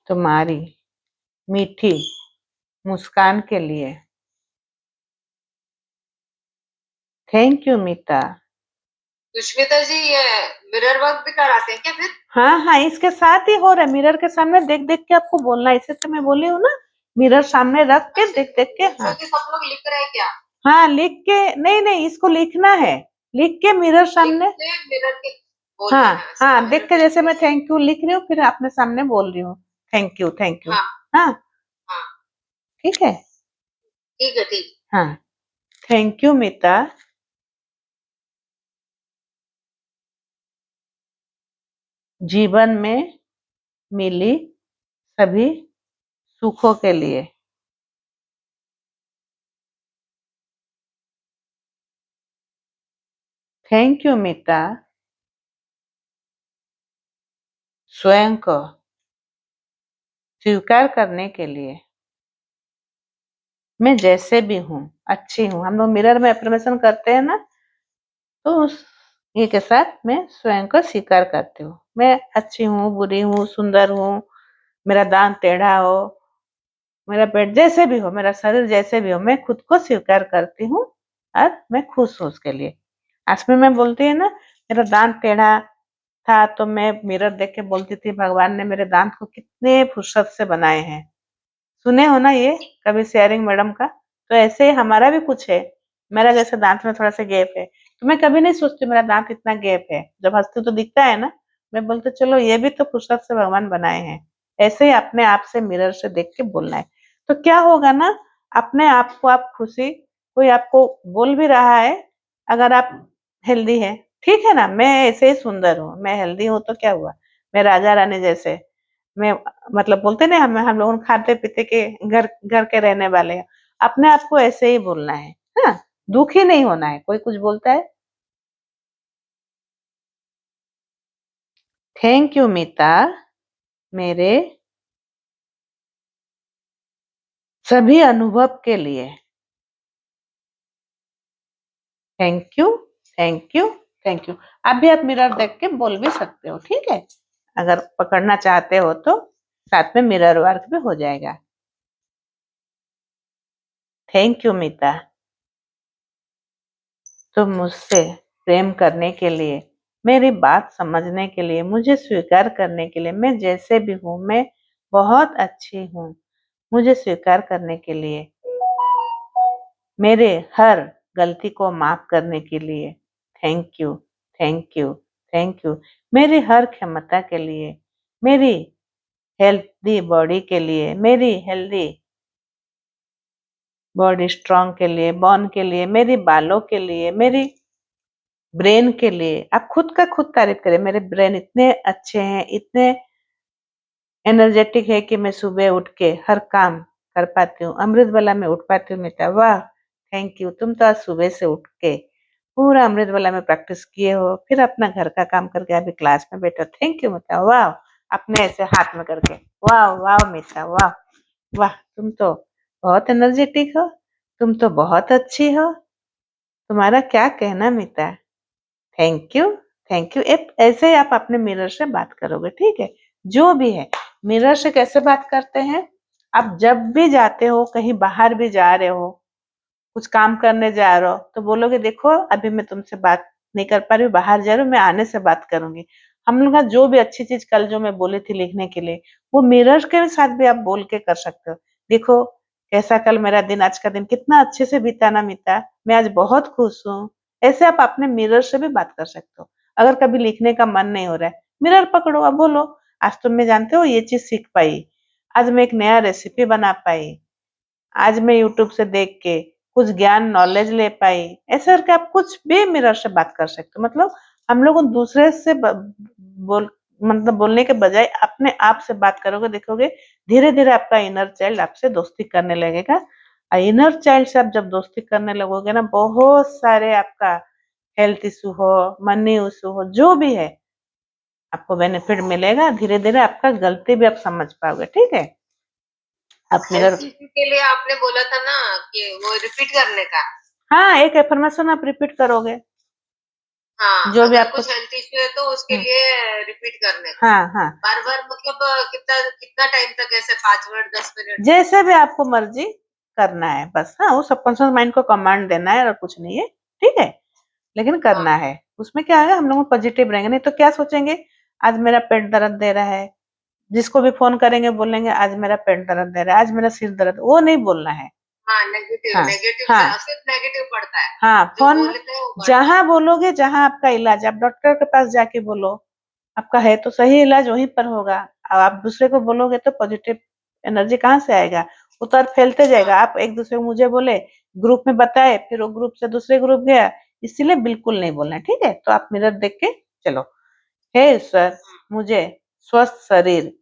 [SPEAKER 1] तुम्हारी मीठी मुस्कान के लिए। थैंक यू मीता।
[SPEAKER 2] सुष्मिता जी, ये मिरर वर्क भी कराते हैं क्या फिर?
[SPEAKER 1] हाँ हाँ, इसके साथ ही हो रहा है। मिरर के सामने देख देख के आपको बोलना है, इसे तो मैं बोली हूँ ना, मिरर सामने रख के देख देख के। हाँ
[SPEAKER 2] सब लोग लिख रहे हैं क्या?
[SPEAKER 1] हाँ, लिख के नहीं नहीं, इसको लिखना है, लिख के मिरर सामने।
[SPEAKER 2] मिरर के
[SPEAKER 1] हाँ हाँ, देख के जैसे मैं थैंक यू लिख रही हूँ फिर अपने सामने बोल रही हूँ थैंक यू थैंक यू। हाँ ठीक है,
[SPEAKER 2] ठीक है, ठीक।
[SPEAKER 1] हाँ, थैंक यू मीता, जीवन में मिली सभी सुखों के लिए। थैंक यू मीता, स्वयं को स्वीकार करने के लिए। मैं जैसे भी हूँ अच्छी हूँ। हम लोग मिरर में अफर्मेशन करते हैं ना, तो उस ये के साथ मैं स्वयं को स्वीकार करती हूँ। मैं अच्छी हूँ, बुरी हूँ, सुंदर हूँ, मेरा दांत टेढ़ा हो, मेरा पेट जैसे भी हो, मेरा शरीर जैसे भी हो, मैं खुद को स्वीकार करती हूँ और मैं खुश हूँ उसके लिए। आज में मैं बोलती है ना, मेरा दांत टेढ़ा था तो मैं मिरर देख के बोलती थी भगवान ने मेरे दांत को कितने फुर्सत से बनाए हैं, सुने हो ना ये कभी शेयरिंग मैडम का? तो ऐसे ही हमारा भी कुछ है। मेरा जैसे दांत में थोड़ा सा गैप है, तो मैं कभी नहीं सोचती मेरा दांत इतना गैप है। जब हंसती हूँ तो दिखता है ना, मैं बोलती चलो ये भी तो फुर्सत से भगवान बनाए हैं। ऐसे ही अपने आप से मिरर से देख के बोलना है। तो क्या होगा ना, अपने आप को आप खुशी, कोई आपको बोल भी रहा है, अगर आप हेल्दी है, ठीक है ना, मैं ऐसे ही सुंदर हूँ, मैं हेल्दी हूँ तो क्या हुआ, मैं राजा रानी जैसे, मैं मतलब बोलते ना हम लोग खाते पीते के घर घर के रहने वाले हैं। अपने आप को ऐसे ही बोलना है। हाँ, दुखी नहीं होना है। कोई कुछ बोलता है, थैंक यू मीता, मेरे सभी अनुभव के लिए। Thank you, thank you, thank you. अभी आप मिरर देख के बोल भी सकते हो, ठीक है? अगर पकड़ना चाहते हो तो साथ में मिरर वर्क भी हो जाएगा। थैंक यू मीता, तुम मुझसे प्रेम करने के लिए, मेरी बात समझने के लिए, मुझे स्वीकार करने के लिए, मैं जैसे भी हूँ, मैं बहुत अच्छी हूँ, मुझे स्वीकार करने के लिए, मेरे हर गलती को माफ करने के लिए। Thank you, thank you, thank you. मेरी हर क्षमता के लिए, मेरी हेल्दी बॉडी के लिए, मेरी हेल्दी बॉडी स्ट्रांग के लिए, बोन के लिए, मेरी बालों के लिए, मेरी ब्रेन के लिए। आप खुद का खुद तारीफ करें, मेरे ब्रेन इतने अच्छे हैं, इतने एनर्जेटिक है कि मैं सुबह उठ के हर काम कर पाती हूँ, अमृत वाला में उठ पाती हूँ। मिता, वाह, थैंक यू, तुम तो आज सुबह से उठ के पूरा अमृत वाला में प्रैक्टिस किए हो, फिर अपना घर का काम करके अभी क्लास में बैठो। थैंक यू मिता, वाह, अपने ऐसे हाथ में करके, वाह वाह मिता, वाह वाह, तुम तो बहुत एनर्जेटिक हो, तुम तो बहुत अच्छी हो, तुम्हारा क्या कहना मिता। Thank you, thank you. ऐसे ही आप अपने मिरर से बात करोगे, ठीक है? जो भी है, मिरर से कैसे बात करते हैं, आप जब भी जाते हो, कहीं बाहर भी जा रहे हो, कुछ काम करने जा रहे हो, तो बोलोगे देखो अभी मैं तुमसे बात नहीं कर पा रही हूँ, बाहर जा रही हूँ, मैं आने से बात करूंगी। हम लोग का जो भी अच्छी चीज कल जो मैं बोली थी लिखने के लिए, वो मिरर के साथ भी आप बोल के कर सकते हो। देखो कैसा कल मेरा दिन, आज का दिन कितना अच्छे से बीता ना बीता, मैं आज बहुत खुश हूँ। ऐसे आप अपने मिरर से भी बात कर सकते हो। अगर कभी लिखने का मन नहीं हो रहा है, मिरर पकड़ो, अब बोलो आज तुम मैं जानते हो ये चीज सीख पाई, आज मैं एक नया रेसिपी बना पाई, आज मैं यूट्यूब से देख के कुछ ज्ञान नॉलेज ले पाई। ऐसे करके आप कुछ भी मिरर से बात कर सकते हो। मतलब हम लोग दूसरे से बोल मतलब बोलने के बजाय अपने आप से बात करोगे, देखोगे धीरे धीरे आपका इनर चाइल्ड आपसे दोस्ती करने लगेगा। और इनर चाइल्ड से आप जब दोस्ती करने लगोगे ना, बहुत सारे आपका हेल्थ इशू हो, मनी इशू हो, जो भी है, आपको बेनिफिट मिलेगा। धीरे धीरे आपका गलती भी आप समझ पाओगे, ठीक है? आप मिरर,
[SPEAKER 2] एलसीसी के लिए आपने बोला था ना कि वो रिपीट करने का।
[SPEAKER 1] हाँ, एक एफर्मेशन आप रिपीट करोगे,
[SPEAKER 2] हाँ,
[SPEAKER 1] जो भी
[SPEAKER 2] अगर
[SPEAKER 1] आपको,
[SPEAKER 2] कुछ हेल्थ इश्यू है तो उसके लिए रिपीट करने का।
[SPEAKER 1] हाँ हाँ,
[SPEAKER 2] बार बार मतलब कितना कितना टाइम तक, ऐसे 5 मिनट 10 मिनट?
[SPEAKER 1] जैसे भी आपको मर्जी करना है, बस हाँ वो सबकॉन्शियस माइंड को कमांड देना है और कुछ नहीं है, ठीक है? लेकिन
[SPEAKER 2] हाँ
[SPEAKER 1] करना है, उसमें क्या है, हम लोग पॉजिटिव रहेंगे। नहीं तो क्या सोचेंगे, आज मेरा पेट दर्द दे रहा है, जिसको भी फोन करेंगे बोलेंगे आज मेरा पेट दर्द दे रहा है, आज मेरा सिर दर्द, वो नहीं बोलना है।
[SPEAKER 2] हाँ, नेगेटिव
[SPEAKER 1] हाँ
[SPEAKER 2] नेगेटिव,
[SPEAKER 1] हाँ
[SPEAKER 2] सिर्फ नेगेटिव पड़ता है।
[SPEAKER 1] हाँ,
[SPEAKER 2] जो
[SPEAKER 1] फोन में
[SPEAKER 2] बोलते हैं वो बढ़ता है।
[SPEAKER 1] जहां बोलोगे, जहां आपका इलाज, आप डॉक्टर के पास जाके बोलो, आपका है तो सही इलाज वहीं पर होगा। अब आप दूसरे को बोलोगे तो पॉजिटिव एनर्जी कहाँ से आएगा? वो तो और फैलते
[SPEAKER 2] हाँ,
[SPEAKER 1] जाएगा। आप एक दूसरे को मुझे बोले, ग्रुप में बताए, फिर वो ग्रुप से दूसरे ग्रुप गया, इसीलिए बिल्कुल नहीं बोलना, ठीक है? तो आप मिरर देख के चलो। हे ईश्वर, मुझे स्वस्थ शरीर,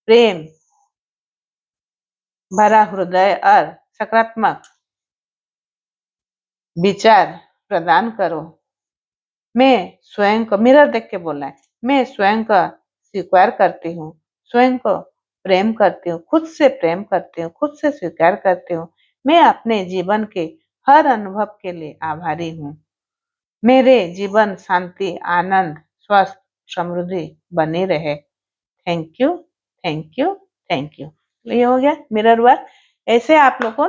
[SPEAKER 1] प्रेम भरा हृदय और सकारात्मक विचार प्रदान करो। मैं स्वयं को, मिरर देख के बोलना है, मैं स्वयं का स्वीकार करती हूँ, स्वयं को प्रेम करती हूँ, खुद से प्रेम करती हूँ, खुद से स्वीकार करती हूँ। मैं अपने जीवन के हर अनुभव के लिए आभारी हूँ। मेरे जीवन शांति, आनंद, स्वस्थ, समृद्धि बनी रहे। Thank you, thank you, thank you. ये हो गया मिरर वर्क। ऐसे आप लोगों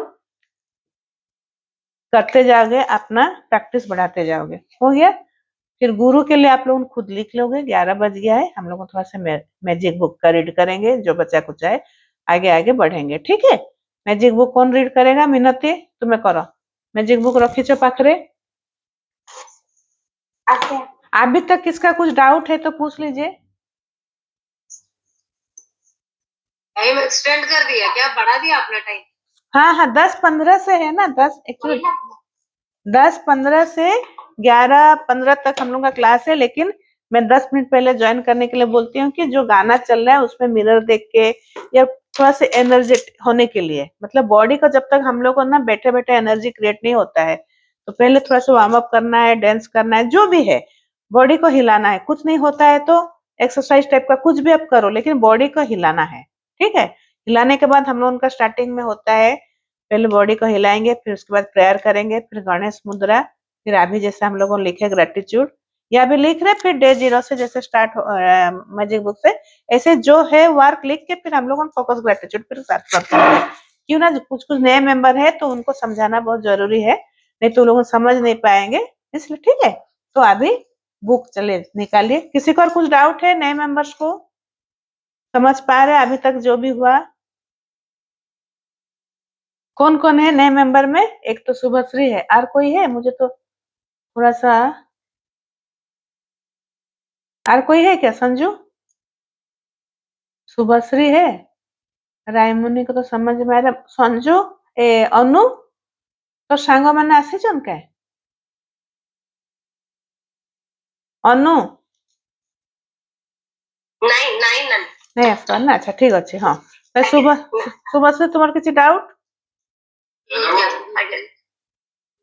[SPEAKER 1] करते जाओगे, अपना प्रैक्टिस बढ़ाते जाओगे। हो गया? फिर गुरु के लिए आप लोग खुद लिख लोगे। 11 बज गया है, हम लोग थोड़ा सा मैजिक बुक का रीड करेंगे, जो बच्चा कुछ है। आगे आगे बढ़ेंगे। ठीक है, मैजिक बुक कौन रीड करेगा? मिनती तुम्हें करो, मैजिक बुक रखीच पाखरे। अभी तक किसका कुछ डाउट है तो पूछ लीजिए।
[SPEAKER 2] टाइम एक्सटेंड कर दिया क्या, बढ़ा दिया आपने टाइम?
[SPEAKER 1] हाँ हाँ 10-15 से है ना, 10 एक्चुअली 10-15 से 11-15 तक हम लोग का क्लास है, लेकिन मैं 10 मिनट पहले ज्वाइन करने के लिए बोलती हूँ कि जो गाना चल रहा है उसमें मिरर देख के या थोड़ा सा एनर्जेटिक होने के लिए, मतलब बॉडी को जब तक हम लोग को ना बैठे बैठे एनर्जी क्रिएट नहीं होता है तो पहले थोड़ा सा वार्म अप करना है, डांस करना है, जो भी है बॉडी को हिलाना है। कुछ नहीं होता है तो एक्सरसाइज टाइप का कुछ भी आप करो, लेकिन बॉडी को हिलाना है। ठीक है, हिलाने के बाद हम लोग उनका स्टार्टिंग में होता है, पहले बॉडी को हिलाएंगे, फिर उसके बाद प्रेयर करेंगे, फिर गणेश मुद्रा, फिर अभी जैसे हम लोगों ने लिखे ग्रेटिट्यूड, या अभी लिख रहे फिर डे 0 से जैसे स्टार्ट मैजिक बुक से ऐसे जो है वर्क लिख के फिर हम लोग फोकस ग्रेटिट्यूड फिर स्टार्ट करते हैं। क्यों ना, कुछ कुछ नए मेंबर है तो उनको समझाना बहुत जरूरी है, नहीं तो लोग समझ नहीं पाएंगे, इसलिए। ठीक है, तो अभी बुक चले निकालिए। किसी को और कुछ डाउट है? नए मेंबर्स को समझ पा रहे अभी तक जो भी हुआ? कौन कौन है नए मेंबर में? एक तो शुभश्री है, और कोई है? मुझे तो थोड़ा सा, और कोई है क्या? संजू, शुभश्री है, रायमुनी को तो समझ में आ रहा, संजू अनु तो सांग मैंने आसीचन के अनु नहीं आसपार ना? अच्छा ठीक अच्छे। हाँ तो शुभश्री तुम्हार किसी डाउट?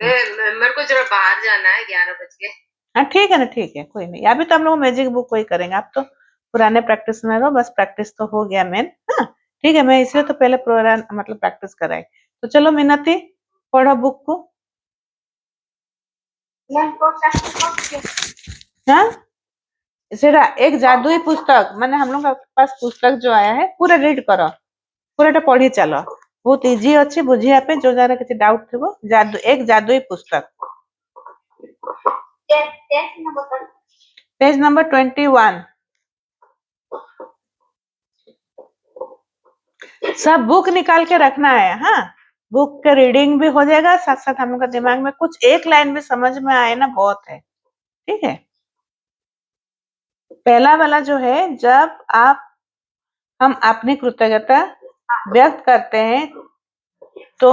[SPEAKER 2] मेरे को जरा बाहर जाना है 11 बजे।
[SPEAKER 1] हाँ ठीक है ना, ठीक है, कोई नहीं। अभी तो हम लोग मैजिक बुक वही करेंगे, आप तो पुराने प्रैक्टिस में रहो, बस प्रैक्टिस तो हो गया मेन। हाँ ठीक है, मैं इसलिए तो पहले पुराना मतलब प्रैक्टिस कराई। तो चलो मिनती पढ़ो बुक को। हाँ सेरा एक जादुई पुस्तक, मैंने हम लोग के पास पुस्तक जो आया है पूरा रीड करो, पूराटा पढ़ी चलो, बहुत इजी अच्छी बुझिया पे, जो जार किसी डाउट थी जादू एक जादुई पुस्तक। Page number 21। सब बुक निकाल के रखना है। हाँ बुक का रीडिंग भी हो जाएगा, साथ साथ हम लोग का दिमाग में कुछ एक लाइन भी समझ में आए ना, बहुत है। ठीक है, पहला वाला जो है, जब हम अपनी कृतज्ञता व्यक्त करते हैं तो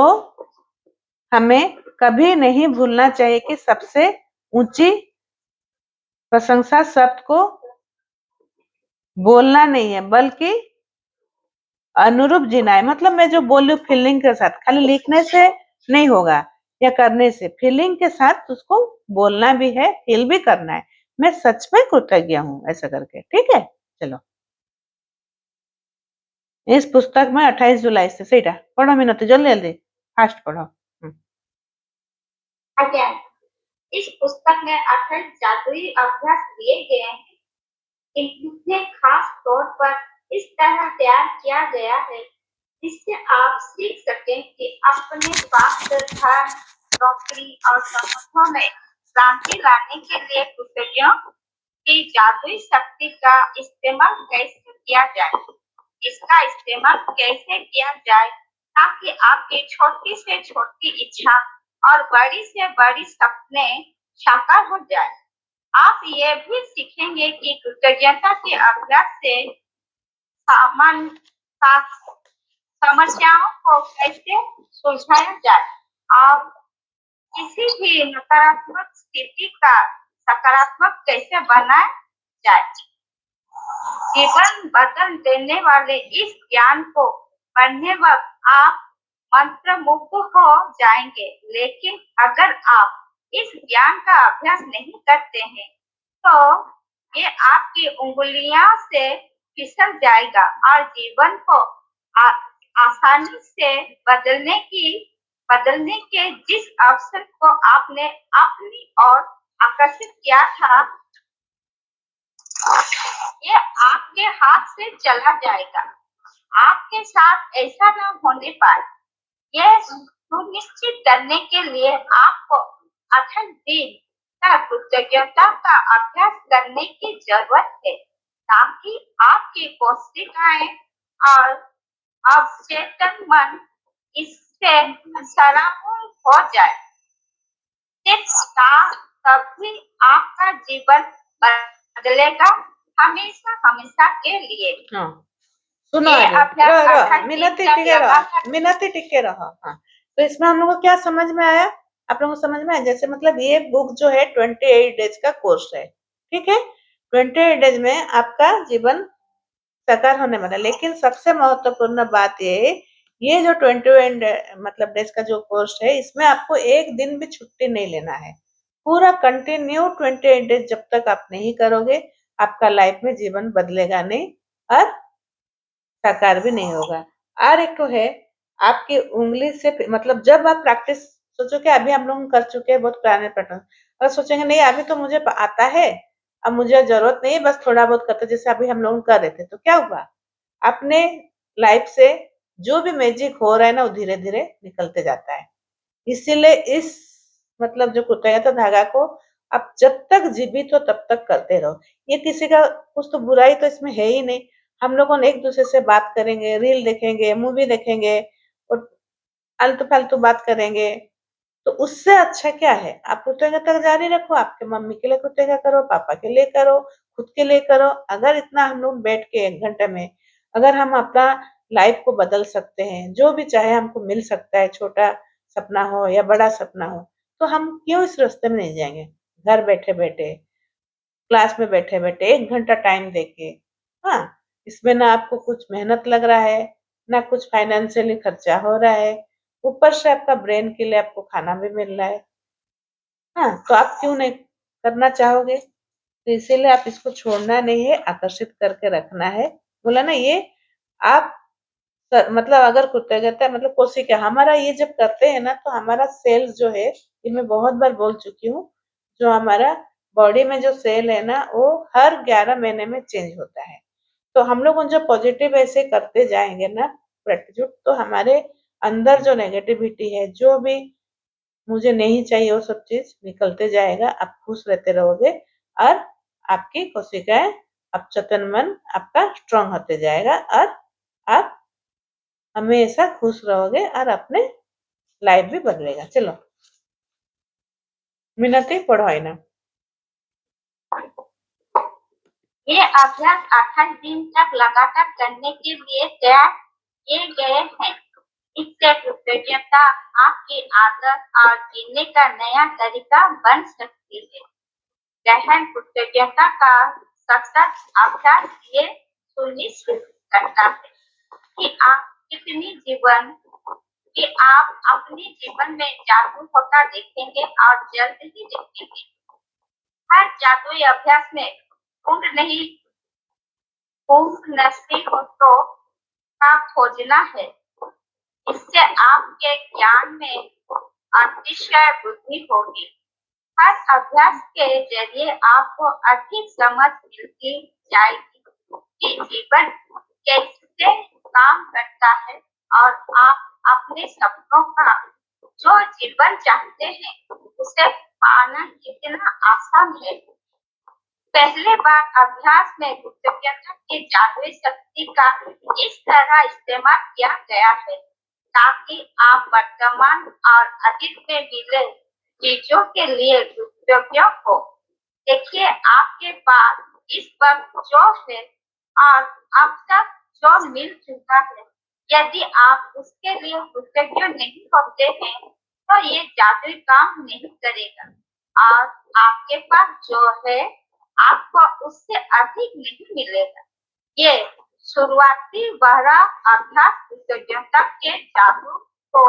[SPEAKER 1] हमें कभी नहीं भूलना चाहिए कि सबसे ऊंची प्रशंसा शब्द को बोलना नहीं है बल्कि अनुरूप जीना है। मतलब मैं जो बोल रही हूँ फीलिंग के साथ, खाली लिखने से नहीं होगा या करने से, फीलिंग के साथ उसको बोलना भी है, फील भी करना है, मैं सच में कृतज्ञ हूँ ऐसा करके। ठीक है, चलो इस पुस्तक में 28 जुलाई से सहीटा पढ़ो मिनती, जल्दी जल्दी फास्ट पढ़ो।
[SPEAKER 3] इस पुस्तक में 28 जादुई अभ्यास दिए गए हैं। इन्हें खास तौर पर इस तरह तैयार किया गया है जिससे आप सीख सकें कि अपने स्वास्थ्य, धन, नौकरी और संबंधों में शांति लाने के लिए कृतज्ञों की जादुई शक्ति का इस्तेमाल कैसे किया जाए। इसका इस्तेमाल कैसे किया जाए ताकि आपकी छोटी से छोटी इच्छा और बड़ी से बड़ी सपने साकार हो जाए। आप ये भी सीखेंगे कि कृतज्ञता के अभ्यास से समस्याओं को कैसे सुलझाया जाए और किसी भी नकारात्मक स्थिति का सकारात्मक कैसे बनाया जाए। जीवन बदल देने वाले इस ज्ञान को पढ़ने वक्त आप मंत्रमुग्ध हो जाएंगे, लेकिन अगर आप इस ज्ञान का अभ्यास नहीं करते हैं तो ये आपकी उंगलियां से फिसल जाएगा और जीवन को आसानी से बदलने के जिस अवसर को आपने अपनी ओर आकर्षित किया था ये आपके हाथ से चला जाएगा। आपके साथ ऐसा न होने पाए, यह सुनिश्चित करने के लिए आपको 28 दिन तक कृतज्ञता का अभ्यास करने की जरूरत है ताकि आपकी कोशिकाएं और अवचेतन मन इससे सराबोर हो जाए, तभी आपका जीवन बदलेगा हमेशा हमेशा के लिए।
[SPEAKER 1] हाँ सुनो
[SPEAKER 3] ये
[SPEAKER 1] आगे
[SPEAKER 3] अभ्यास
[SPEAKER 1] रह रह
[SPEAKER 3] 28 दिन
[SPEAKER 1] मिनती
[SPEAKER 3] तक
[SPEAKER 1] टिके रह
[SPEAKER 3] लगातार
[SPEAKER 1] मिनती टिके रह। हाँ तो इसमें हम लोग को क्या समझ में आया, आप लोगों को समझ में आया? जैसे मतलब ये बुक जो है 28 डेज का कोर्स है, ठीक है। 28 डेज में आपका जीवन साकार होने वाला है। लेकिन सबसे महत्वपूर्ण बात ये जो 21 मतलब डेज का जो कोर्स है, इसमें आपको एक दिन भी छुट्टी नहीं लेना है। पूरा कंटिन्यू 28 डेज जब तक आप नहीं करोगे, आपका लाइफ में जीवन बदलेगा नहीं और साकार भी नहीं होगा। और एक तो है आपकी उंगली से मतलब जब आप प्रैक्टिस सोचो कि अभी हम लोग कर चुके हैं बहुत पुराने पैटर्न, और सोचेंगे नहीं अभी तो मुझे आता है, अब मुझे जरूरत नहीं है, बस थोड़ा बहुत करते जैसे अभी हम लोग कर रहे थे, तो क्या हुआ अपने लाइफ से जो भी मैजिक हो रहा है ना वो धीरे धीरे निकलते जाता है। इसीलिए इस मतलब जो कृतज्ञता धागा को आप जब तक जीवित हो तब तक करते रहो। ये किसी का कुछ तो बुराई तो इसमें है ही नहीं। हम लोगों ने एक दूसरे से बात करेंगे, रील देखेंगे, मूवी देखेंगे और आलतू फालतू बात करेंगे, तो उससे अच्छा क्या है? आप कृतज्ञता जारी रखो, आपके मम्मी के लिए कृतज्ञता करो, पापा के लिए करो, खुद के लिए करो। अगर इतना हम लोग बैठ के 1 घंटे में अगर हम अपना लाइफ को बदल सकते हैं, जो भी चाहे हमको मिल सकता है, छोटा सपना हो या बड़ा सपना हो, तो हम क्यों इस रास्ते में नहीं जाएंगे? घर बैठे बैठे, क्लास में बैठे बैठे 1 घंटा टाइम देके, हाँ, इसमें ना आपको कुछ मेहनत लग रहा है, ना कुछ फाइनेंशियली खर्चा हो रहा है, ऊपर से आपका ब्रेन के लिए आपको खाना भी मिल रहा है। हाँ, तो आप क्यों नहीं करना चाहोगे? तो इसीलिए आप इसको छोड़ना नहीं है, आकर्षित करके रखना है। बोला ना ये आप मतलब अगर कृतज्ञता मतलब कोशिका हमारा ये जब करते हैं ना तो हमारा सेल्स जो है, ये मैं बहुत बार बोल चुकी हूँ, जो हमारा बॉडी में जो सेल है ना वो हर 11 महीने में चेंज होता है। तो हम लोग जो पॉजिटिव ऐसे करते जाएंगे ना ग्रेटिट्यूड, तो हमारे अंदर जो नेगेटिविटी है, जो भी मुझे नहीं चाहिए वो सब चीज निकलते जाएगा। आप खुश रहते रहोगे और आपकी कोशिकाएं अवचेतन मन आपका स्ट्रांग होते जाएगा और आप हमेशा खुश रहोगे और अपने लाइफ भी बदलेगा। चलो मिनती पढ़ो है ना।
[SPEAKER 3] ये अभ्यास 28 दिन तक लगातार करने के लिए तैयार किए गए हैं। इससे कृतज्ञता आपकी आदत और जीने का नया तरीका बन सकती है। गहन कृतज्ञता का सतत अभ्यास ये सुनिश्चित करता है कि आप अपने जीवन में जागरूक होता देखेंगे और जल्द ही देखेंगे। हर जादुई अभ्यास में पूर्ण नहीं पूर्ण नसीहतों का खोजना है। इससे आपके ज्ञान में अतिशय वृद्धि होगी। हर अभ्यास के जरिए आपको अधिक समझ मिलती जाएगी कि जीवन कैसे काम करता है और आप अपने सपनों का जो जीवन चाहते हैं उसे पाना कितना आसान है। पहले बार अभ्यास में कृतज्ञता की जादुई शक्ति का इस तरह इस्तेमाल किया गया है ताकि आप वर्तमान और अतीत में मिले चीजों के लिए कृतज्ञ हो। देखिए आपके पास इस वक्त जो है और अब तक जो मिल चुका है, यदि आप उसके लिए कृतज्ञ नहीं होते हैं तो ये जादुई काम नहीं करेगा और आपके पास जो है आपको उससे अधिक नहीं मिलेगा। ये शुरुआती बहरा अभ्यास कृतज्ञता के जादू को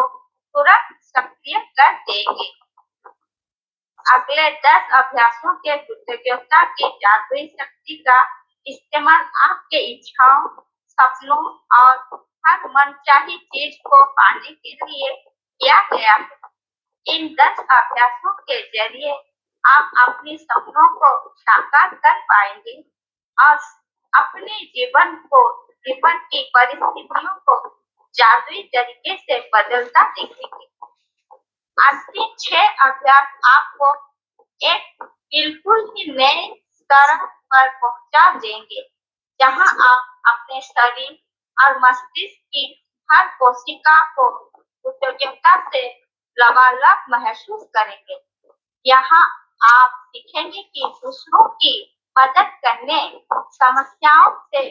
[SPEAKER 3] तुरंत सक्रिय कर देंगे। अगले 10 अभ्यासों के कृतज्ञता की जादुई शक्ति का इस्तेमाल आपके इच्छाओं, सपनों और हर मनचाही चीज को पाने के लिए किया गया है। इन 10 अभ्यासों के जरिए आप अपने सपनों को साकार कर पाएंगे और अपने जीवन की परिस्थितियों को जादुई तरीके से बदलता देखेंगे। अंतिम 6 अभ्यास आपको एक बिल्कुल ही नए स्तर पर पहुंचा देंगे, जहां आप अपने शरीर और मस्तिष्क की हर कोशिका को कृतज्ञता से लबालब महसूस करेंगे। यहाँ आप सीखेंगे कि दूसरों की मदद करने, समस्याओं से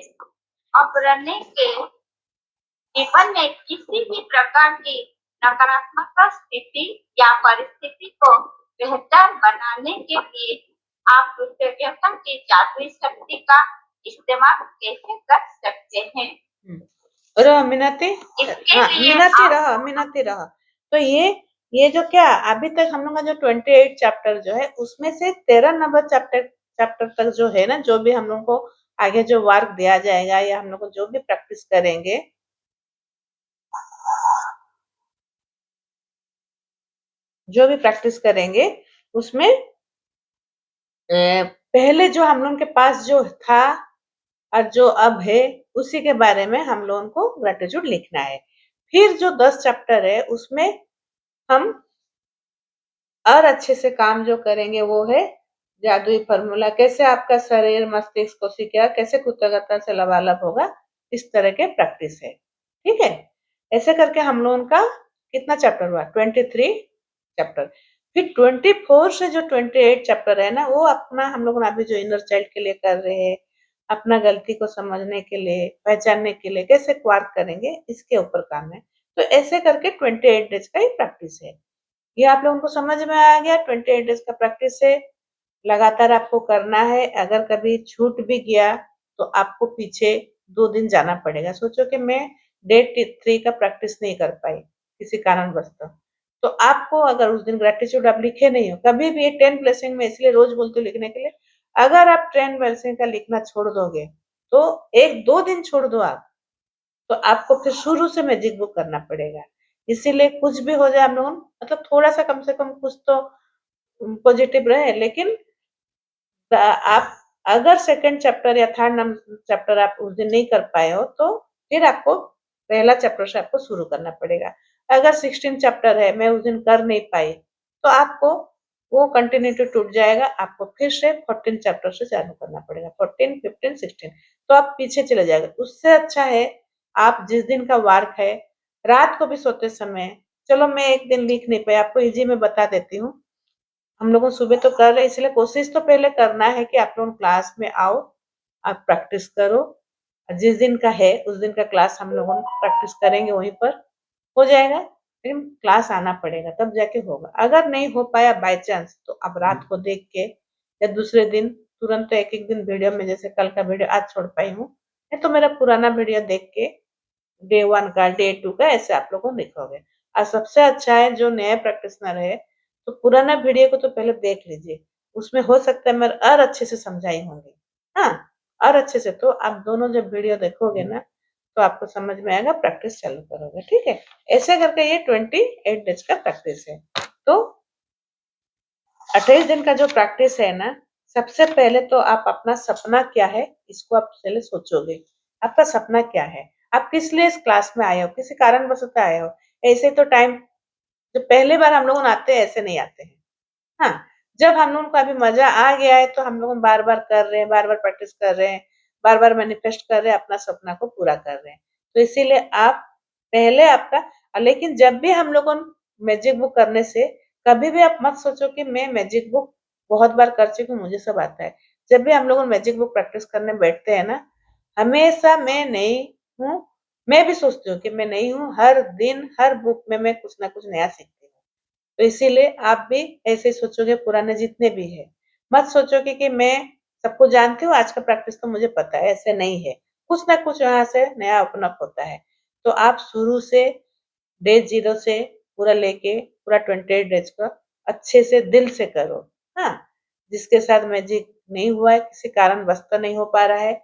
[SPEAKER 3] उबरने के जीवन में किसी भी प्रकार की नकारात्मक स्थिति या परिस्थिति को बेहतर बनाने के लिए आप कृतज्ञता की जादुई शक्ति का इस्तेमाल कैसे कर सकते हैं।
[SPEAKER 1] रह मीनाती,
[SPEAKER 3] इसके
[SPEAKER 1] हाँ
[SPEAKER 3] लिए
[SPEAKER 1] मीनाती रह। तो ये जो क्या अभी तक हम लोग का जो 28 चैप्टर जो है उसमें से 13 नंबर चैप्टर तक जो है ना, जो भी हम लोग को आगे जो वर्क दिया जाएगा या हम लोग को जो भी प्रैक्टिस करेंगे, उसमें पहले जो हम लोग के पास जो था और जो अब है उसी के बारे में हम लोगों को ग्रेटिट्यूड लिखना है। फिर जो 10 चैप्टर है उसमें हम और अच्छे से काम जो करेंगे वो है जादुई फॉर्मूला, कैसे आपका शरीर मस्तिष्क कोशिका कैसे कृतज्ञता से लबालब होगा, इस तरह के प्रैक्टिस है। ठीक है, ऐसे करके हम लोगों का कितना चैप्टर हुआ, 23 चैप्टर। फिर 24 से जो 28 चैप्टर है ना, वो अपना हम लोग अभी जो इनर चाइल्ड के लिए कर रहे हैं, अपना गलती को समझने के लिए, पहचानने के लिए कैसे क्वार्क करेंगे, इसके ऊपर काम है। तो ऐसे करके 28 डेज का ही प्रैक्टिस है। ये आप लोगों को समझ में आ गया। 28 डेज का प्रैक्टिस है, लगातार आपको करना है। अगर कभी छूट भी गया तो आपको पीछे 2 दिन जाना पड़ेगा। सोचो कि मैं डे 3 का प्रैक्टिस नहीं कर पाई किसी कारणवश, तो आपको अगर उस दिन ग्रेटिट्यूड आप लिखे नहीं हो, कभी भी 10 ब्लेसिंग में इसलिए रोज बोलते हो लिखने के लिए, अगर आप 10 ब्लेसिंग का लिखना छोड़ दोगे तो 1-2 दिन छोड़ दो आप, तो आपको फिर शुरू से मैजिक बुक करना पड़ेगा। इसीलिए कुछ भी हो जाए हम लोग मतलब थोड़ा सा कम से कम कुछ तो पॉजिटिव रहे। लेकिन आप अगर सेकंड चैप्टर या थर्ड चैप्टर आप उस दिन नहीं कर पाए हो तो फिर आपको पहला चैप्टर से आपको शुरू करना पड़ेगा। अगर 16 चैप्टर है मैं उस दिन कर नहीं पाई तो आपको वो कंटिन्यूटी टूट जाएगा, आपको फिर से 14 चैप्टर से चालू करना पड़ेगा, 14, 15, 16, तो आप पीछे चले जाएगा। उससे अच्छा है आप जिस दिन का वार्क है रात को भी सोते समय, चलो मैं एक दिन लिख नहीं पाई, आपको इजी में बता देती हूँ। हम लोग सुबह तो कर रहे हैं, इसलिए कोशिश तो पहले करना है कि आप लोग क्लास में आओ, आप प्रैक्टिस करो। जिस दिन का है उस दिन का क्लास हम लोग प्रैक्टिस करेंगे, वहीं पर हो जाएगा। लेकिन क्लास आना पड़ेगा तब जाके होगा। अगर नहीं हो पाया बाय चांस तो अब रात को देख के या दूसरे दिन तुरंत, तो एक एक दिन वीडियो में, जैसे कल का वीडियो आज छोड़ पाई हूँ, नहीं तो मेरा पुराना वीडियो देख के डे 1 का डे 2 का ऐसे आप लोग लिखोगे। और सबसे अच्छा है जो नया प्रैक्टिसनर है तो पुराना वीडियो को तो पहले देख लीजिए, उसमें हो सकता है मैं और अच्छे से समझाई होंगी। हाँ, और अच्छे से। तो आप दोनों जब वीडियो देखोगे ना तो आपको समझ में आएगा, प्रैक्टिस चालू करोगे। ठीक है, ऐसे करके ये 28 डेज का प्रैक्टिस है। तो 28 दिन का जो प्रैक्टिस है ना, सबसे पहले तो आप अपना सपना क्या है इसको आप पहले सोचोगे। आपका सपना क्या है, आप किस लिए इस क्लास में आए हो, किसी कारणवश आए हो। ऐसे तो टाइम जो पहली बार हम लोग आते हैं ऐसे नहीं आते हैं। हाँ, जब हम लोगों को अभी मजा आ गया है तो हम लोग बार बार कर रहे हैं, बार बार प्रैक्टिस कर रहे हैं, बार बार मैनिफेस्ट कर रहे हैं, अपना सपना को पूरा कर रहे हैं। तो इसीलिए आप पहले आपका, लेकिन जब भी हम लोगों मैजिक बुक करने से कभी भी आप मत सोचो कि मैं मैजिक बुक बहुत बार कर चुकी हूँ मुझे सब आता है। जब भी हम लोग मैजिक बुक प्रैक्टिस करने बैठते हैं ना, हमेशा मैं नहीं हूँ, मैं भी सोचती हूँ कि मैं नहीं हूँ। हर दिन हर बुक में मैं कुछ ना कुछ नया सीखती हूँ। तो इसीलिए आप भी ऐसे सोचोगे, पुराने जितने भी है मत सोचोगे कि मैं सबको जानती हूँ, आज का प्रैक्टिस तो मुझे पता है, ऐसे नहीं है। कुछ ना कुछ यहाँ से नया ओपन अप होता है। तो आप शुरू से डे 0 से पूरा लेके पूरा 28 डेज का अच्छे से दिल से करो। हाँ, जिसके साथ मैजिक नहीं हुआ है, किसी कारण वश तो नहीं हो पा रहा है,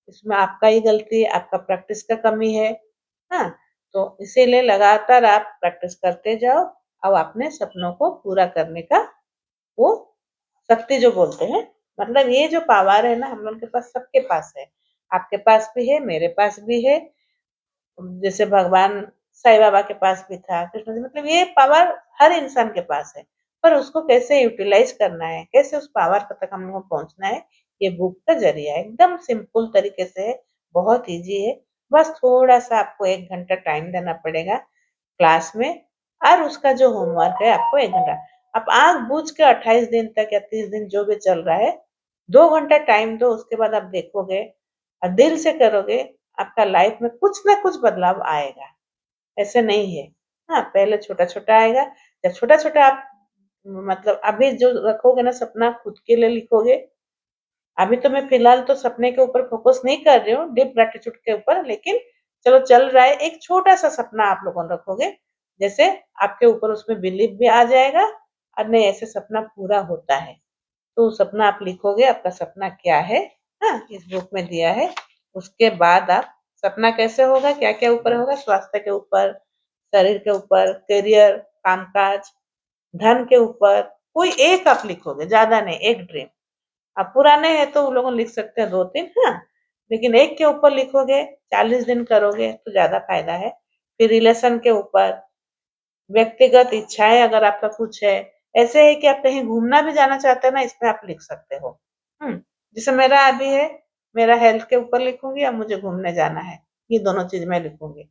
[SPEAKER 1] इसमें आपका ही गलती है, आपका प्रैक्टिस का कमी है। हाँ, तो इसीलिए लगातार आप प्रैक्टिस करते जाओ और अपने सपनों को पूरा करने का वो शक्ति जो बोलते हैं, मतलब ये जो पावर है ना हम लोग के पास, सबके पास है। आपके पास भी है, मेरे पास भी है, जैसे भगवान साईं बाबा के पास भी था, कृष्ण जी, मतलब ये पावर हर इंसान के पास है। पर उसको कैसे यूटिलाइज करना है, कैसे उस पावर तक हम लोग को पहुंचना है, ये बुक का जरिया है। एकदम सिंपल तरीके से है, बहुत इजी है। बस थोड़ा सा आपको 1 घंटा टाइम देना पड़ेगा क्लास में, और उसका जो होमवर्क है आपको 1 घंटा। आप आँख बूझ के 28 दिन तक या 30 दिन जो भी चल रहा है, 2 घंटा टाइम दो, उसके बाद आप देखोगे और दिल से करोगे, आपका लाइफ में कुछ ना कुछ बदलाव आएगा। ऐसे नहीं है। हाँ, पहले छोटा-छोटा आएगा, जब छोटा-छोटा आप मतलब अभी जो रखोगे ना सपना खुद के लिए लिखोगे, अभी तो मैं फिलहाल तो सपने के ऊपर फोकस नहीं कर रही हूँ, डीप ग्रैटिट्यूड के ऊपर, लेकिन चलो चल रहा है, एक छोटा-सा सपना आप लोगों ने रखोगे, जैसे आपके ऊपर उसमें बिलीव भी आ जाएगा और नहीं ऐसे सपना पूरा होता है। तो सपना आप लिखोगे, आपका सपना क्या है, हाँ, इस बुक में दिया है। उसके बाद आप सपना कैसे होगा, क्या-क्या ऊपर होगा, स्वास्थ्य के ऊपर, शरीर के ऊपर, करियर, कामकाज, धन के ऊपर, कोई एक आप लिखोगे, ज़्यादा नहीं, एक ड्रीम। अब पुराने हैं तो वो लोग लिख सकते हैं 2-3, हाँ, लेकिन एक के ऊपर लिखोगे, 40 दिन करोगे तो ज़्यादा फायदा है। फिर रिलेशन के ऊपर, व्यक्तिगत इच्छाएँ अगर आपका कुछ है, ऐसे है कि आप कहीं घूमना भी जाना चाहते हैं ना, इसमें आप लिख सकते हो। जैसे मेरा अभी है, मेरा हेल्थ के ऊपर लिखूँगी या मुझे घूमने जाना है, ये दोनों चीज़ मैं लिखूँगी।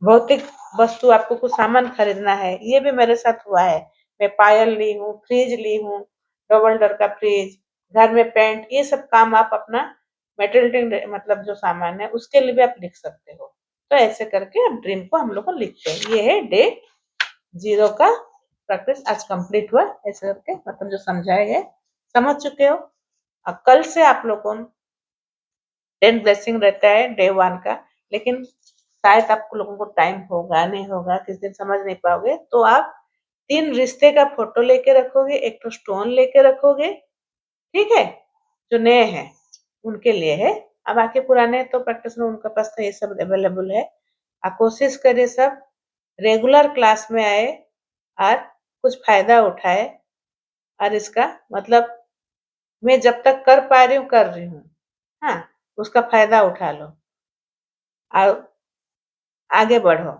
[SPEAKER 1] भौतिक वस्तु आपको कुछ सामान खरीदना है, ये भी मेरे साथ हुआ है। मैं पायल ली हूँ, फ्रिज ली हूँ, डबल डोर का फ्रिज, घर में पेंट, ये सब काम आप अपना मटेरियल मतलब जो सामान है उसके लिए भी आप लिख सकते हो। तो ऐसे करके हम ड्रीम को हम लोग लिखते हैं। ये है डे 0 का प्रैक्टिस आज कंप्लीट हुआ। ऐसे करके मतलब जो समझाया गया समझ चुके हो। अब कल से आप लोगों को 10 ब्लेसिंग रहता है डे 1 का, लेकिन शायद आप लोगों को टाइम होगा नहीं होगा, किस दिन समझ नहीं पाओगे, तो आप 3 रिश्ते का फोटो लेके रखोगे, एक तो स्टोन लेके रखोगे, ठीक है, जो नए हैं उनके लिए है। अब बाकी पुराने तो प्रैक्टिस में उनके पास तो ये सब अवेलेबल है। आप कोशिश करिए सब रेगुलर क्लास में आए और कुछ फायदा उठाए, और इसका मतलब मैं जब तक कर पा रही हूँ कर रही हूँ, हाँ, उसका फायदा उठा लो और आगे बढ़ो।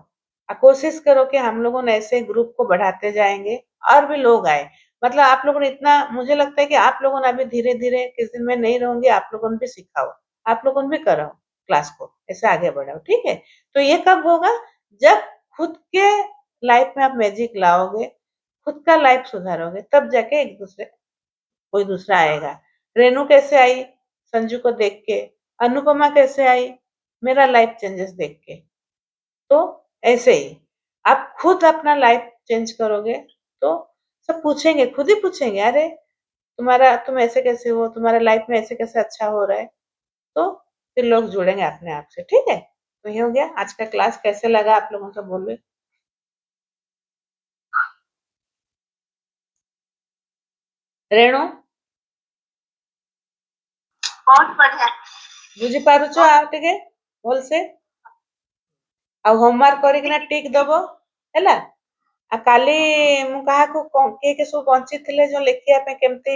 [SPEAKER 1] कोशिश करो कि हम लोगों ने ऐसे ग्रुप को बढ़ाते जाएंगे और भी लोग आए। मतलब आप लोगों ने इतना, मुझे लगता है कि आप लोगों ने अभी धीरे धीरे, किस दिन मैं नहीं रहूंगी, आप लोगों ने भी सिखाओ, आप लोगों ने भी करो क्लास को, ऐसे आगे बढ़ाओ, ठीक है। तो ये कब होगा, जब खुद के लाइफ में आप मैजिक लाओगे, खुद का लाइफ सुधारोगे, तब जाके एक दूसरे कोई दूसरा आएगा। रेनू कैसे आई, संजू को देख के। अनुपमा कैसे आई, मेरा लाइफ चेंजेस देख के। तो ऐसे ही आप खुद अपना लाइफ चेंज करोगे तो सब पूछेंगे, खुद ही पूछेंगे, अरे तुम्हारा, तुम ऐसे कैसे हो, तुम्हारे लाइफ में ऐसे कैसे अच्छा हो रहा है। तो फिर लोग जुड़ेंगे अपने आप से, ठीक है। तो ये हो गया आज का क्लास। कैसे लगा आप लोगों को बोलो। रेणु
[SPEAKER 3] बहुत बढ़िया।
[SPEAKER 1] बुझी पारुଛ ଆଉ ଟିକେ ଭଲସେ ଆଉ ହୋମୱାର୍କ କରିକିନା ଟିକ୍ ଦବ ହେଲା। ଆଉ କାଲି ମୁଁ କାହାକୁ କିଏ କିଏ ସବୁ ବଞ୍ଚିଥିଲେ ଯୋଉ ଲେଖିବା ପାଇଁ, କେମିତି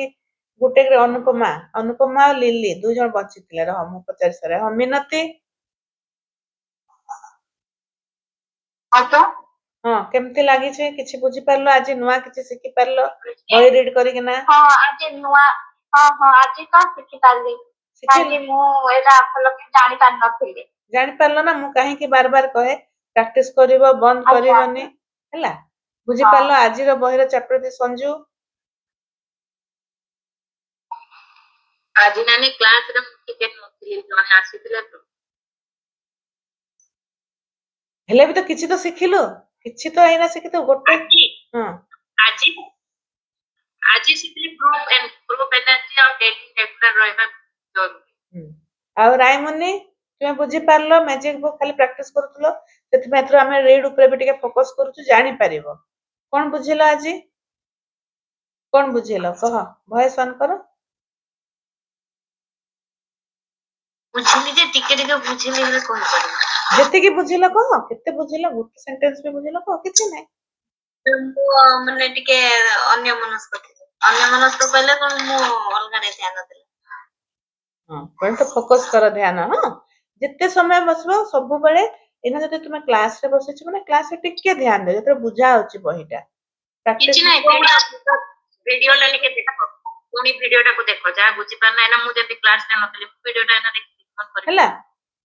[SPEAKER 1] ଗୋଟେ ଅନୁପମା, ଅନୁପମା ଆଉ ଲିଲି 2 ଜଣ ବଞ୍ଚିଥିଲେ, ରହ ମୁଁ ପଚାରି ସାରେ। ହଁ ମିନତି,
[SPEAKER 3] हाँ तो
[SPEAKER 1] ହଁ କେମିତି ଲାଗିଛି, କିଛି ବୁଝିପାରିଲ, ଆଜି ନୂଆ କିଛି ଶିଖିପାରିଲ ବହି ରିଡ୍ କରିକିନା?
[SPEAKER 3] हाँ आज नुआ हाँ हाँ आज तो शिखी पारली
[SPEAKER 1] ଶିଖିଲ,
[SPEAKER 3] କାହିଁକି ମୁଁ ଏଇଟା ଭଲକି ଜାଣି ପାରିନଥିଲି।
[SPEAKER 1] ଜାଣିପାରିଲ ନା ମୁଁ କାହିଁକି ବାର ବାର କହେ ପ୍ରାକ୍ଟିସ କରିବ, ବନ୍ଦ
[SPEAKER 3] ଆଜ୍ଞା
[SPEAKER 1] କରିବନି ହେଲା।
[SPEAKER 3] ହଁ
[SPEAKER 1] ବୁଝିପାରିଲ ଆଜିର ବହିର ଚାପ୍ଟର ସଞ୍ଜୁ?
[SPEAKER 2] ଆଜି ନାନୀ କ୍ଲାସରେ ମୁଁ ଟିକେ ନଥିଲି, ଜଣେ ଆସିଥିଲେ ତ।
[SPEAKER 1] ହେଲେ ବି ତ କିଛି ତ ଶିଖିଲୁ, କିଛି ତ ଏଇନା ଶିଖିଥିବୁ ଗୋଟେ।
[SPEAKER 2] ଆଜି
[SPEAKER 1] ହଁ
[SPEAKER 2] ଆଜି ଆଜି ଶିଖିଲି ଗ୍ରୁପ ଏନର୍ଜି ଆଉ ଡେଲି ରେଗୁଲାର ରହିବା ଜରୁରୀ।
[SPEAKER 1] ଆଉ ରାୟମୁନି, ତୁମେ ବୁଝିପାରିଲ ମ୍ୟାଜିକ ବୁକ୍ ଖାଲି ପ୍ରାକ୍ଟିସ କରୁଥିଲ, ସେଥିପାଇଁ ଏଥର ଆମେ ରିଡ୍ ଉପରେ ବି ଟିକେ ଫୋକସ କରୁଛୁ, ଜାଣିପାରିବ। କଣ ବୁଝିଲ ଆଜି, କଣ ବୁଝିଲ କହ, ଭଏସ ଅନ୍ କର।
[SPEAKER 2] ବୁଝିଲି ଯେ ଟିକେ ଟିକେ ବୁଝିଲି, ହେଲେ କହିପାରିବି।
[SPEAKER 1] ଯେତିକି ବୁଝିଲ କହ, କେତେ ବୁଝିଲ, ଗୋଟେ ସେଣ୍ଟେନ୍ସ ବି ବୁଝିଲ କହ, କିଛି ନାହିଁ।
[SPEAKER 2] ମୁଁ ମାନେ ଟିକେ ଅନ୍ୟମନସ୍କ ଥିଲି। ଅନ୍ୟମନସ୍କ କହିଲେ କଣ, ମୁଁ ଅଲଗାରେ ଧ୍ୟାନ ଦେଲି।
[SPEAKER 1] ହଁ ପଏଣ୍ଟ ଫୋକସ କର, ଧ୍ୟାନ। ହଁ ଯେତେ ସମୟ ବସିବ ସବୁବେଳେ, ଏଇନା ଯଦି ତୁମେ କ୍ଲାସରେ ବସିଛ ମାନେ କ୍ଲାସରେ ଟିକେ ଧ୍ୟାନ ଦିଅ, ଯେତେବେଳେ ବୁଝା ହଉଛି ବହିଟା
[SPEAKER 2] କିଛି
[SPEAKER 1] ପ୍ରାକ୍ଟିସ।
[SPEAKER 2] ନାହିଁ, ଭିଡିଓଟା ଟିକେ ଦେଖ, ପୁଣି ଭିଡିଓଟାକୁ ଦେଖ, ଯାହା ବୁଝିପାରୁନା, ଏଇନା ମୁଁ ଯଦି କ୍ଲାସରେ ନଥିଲି ଭିଡିଓଟା ଏଇନା ଦେଖିକି
[SPEAKER 1] ହେଲା,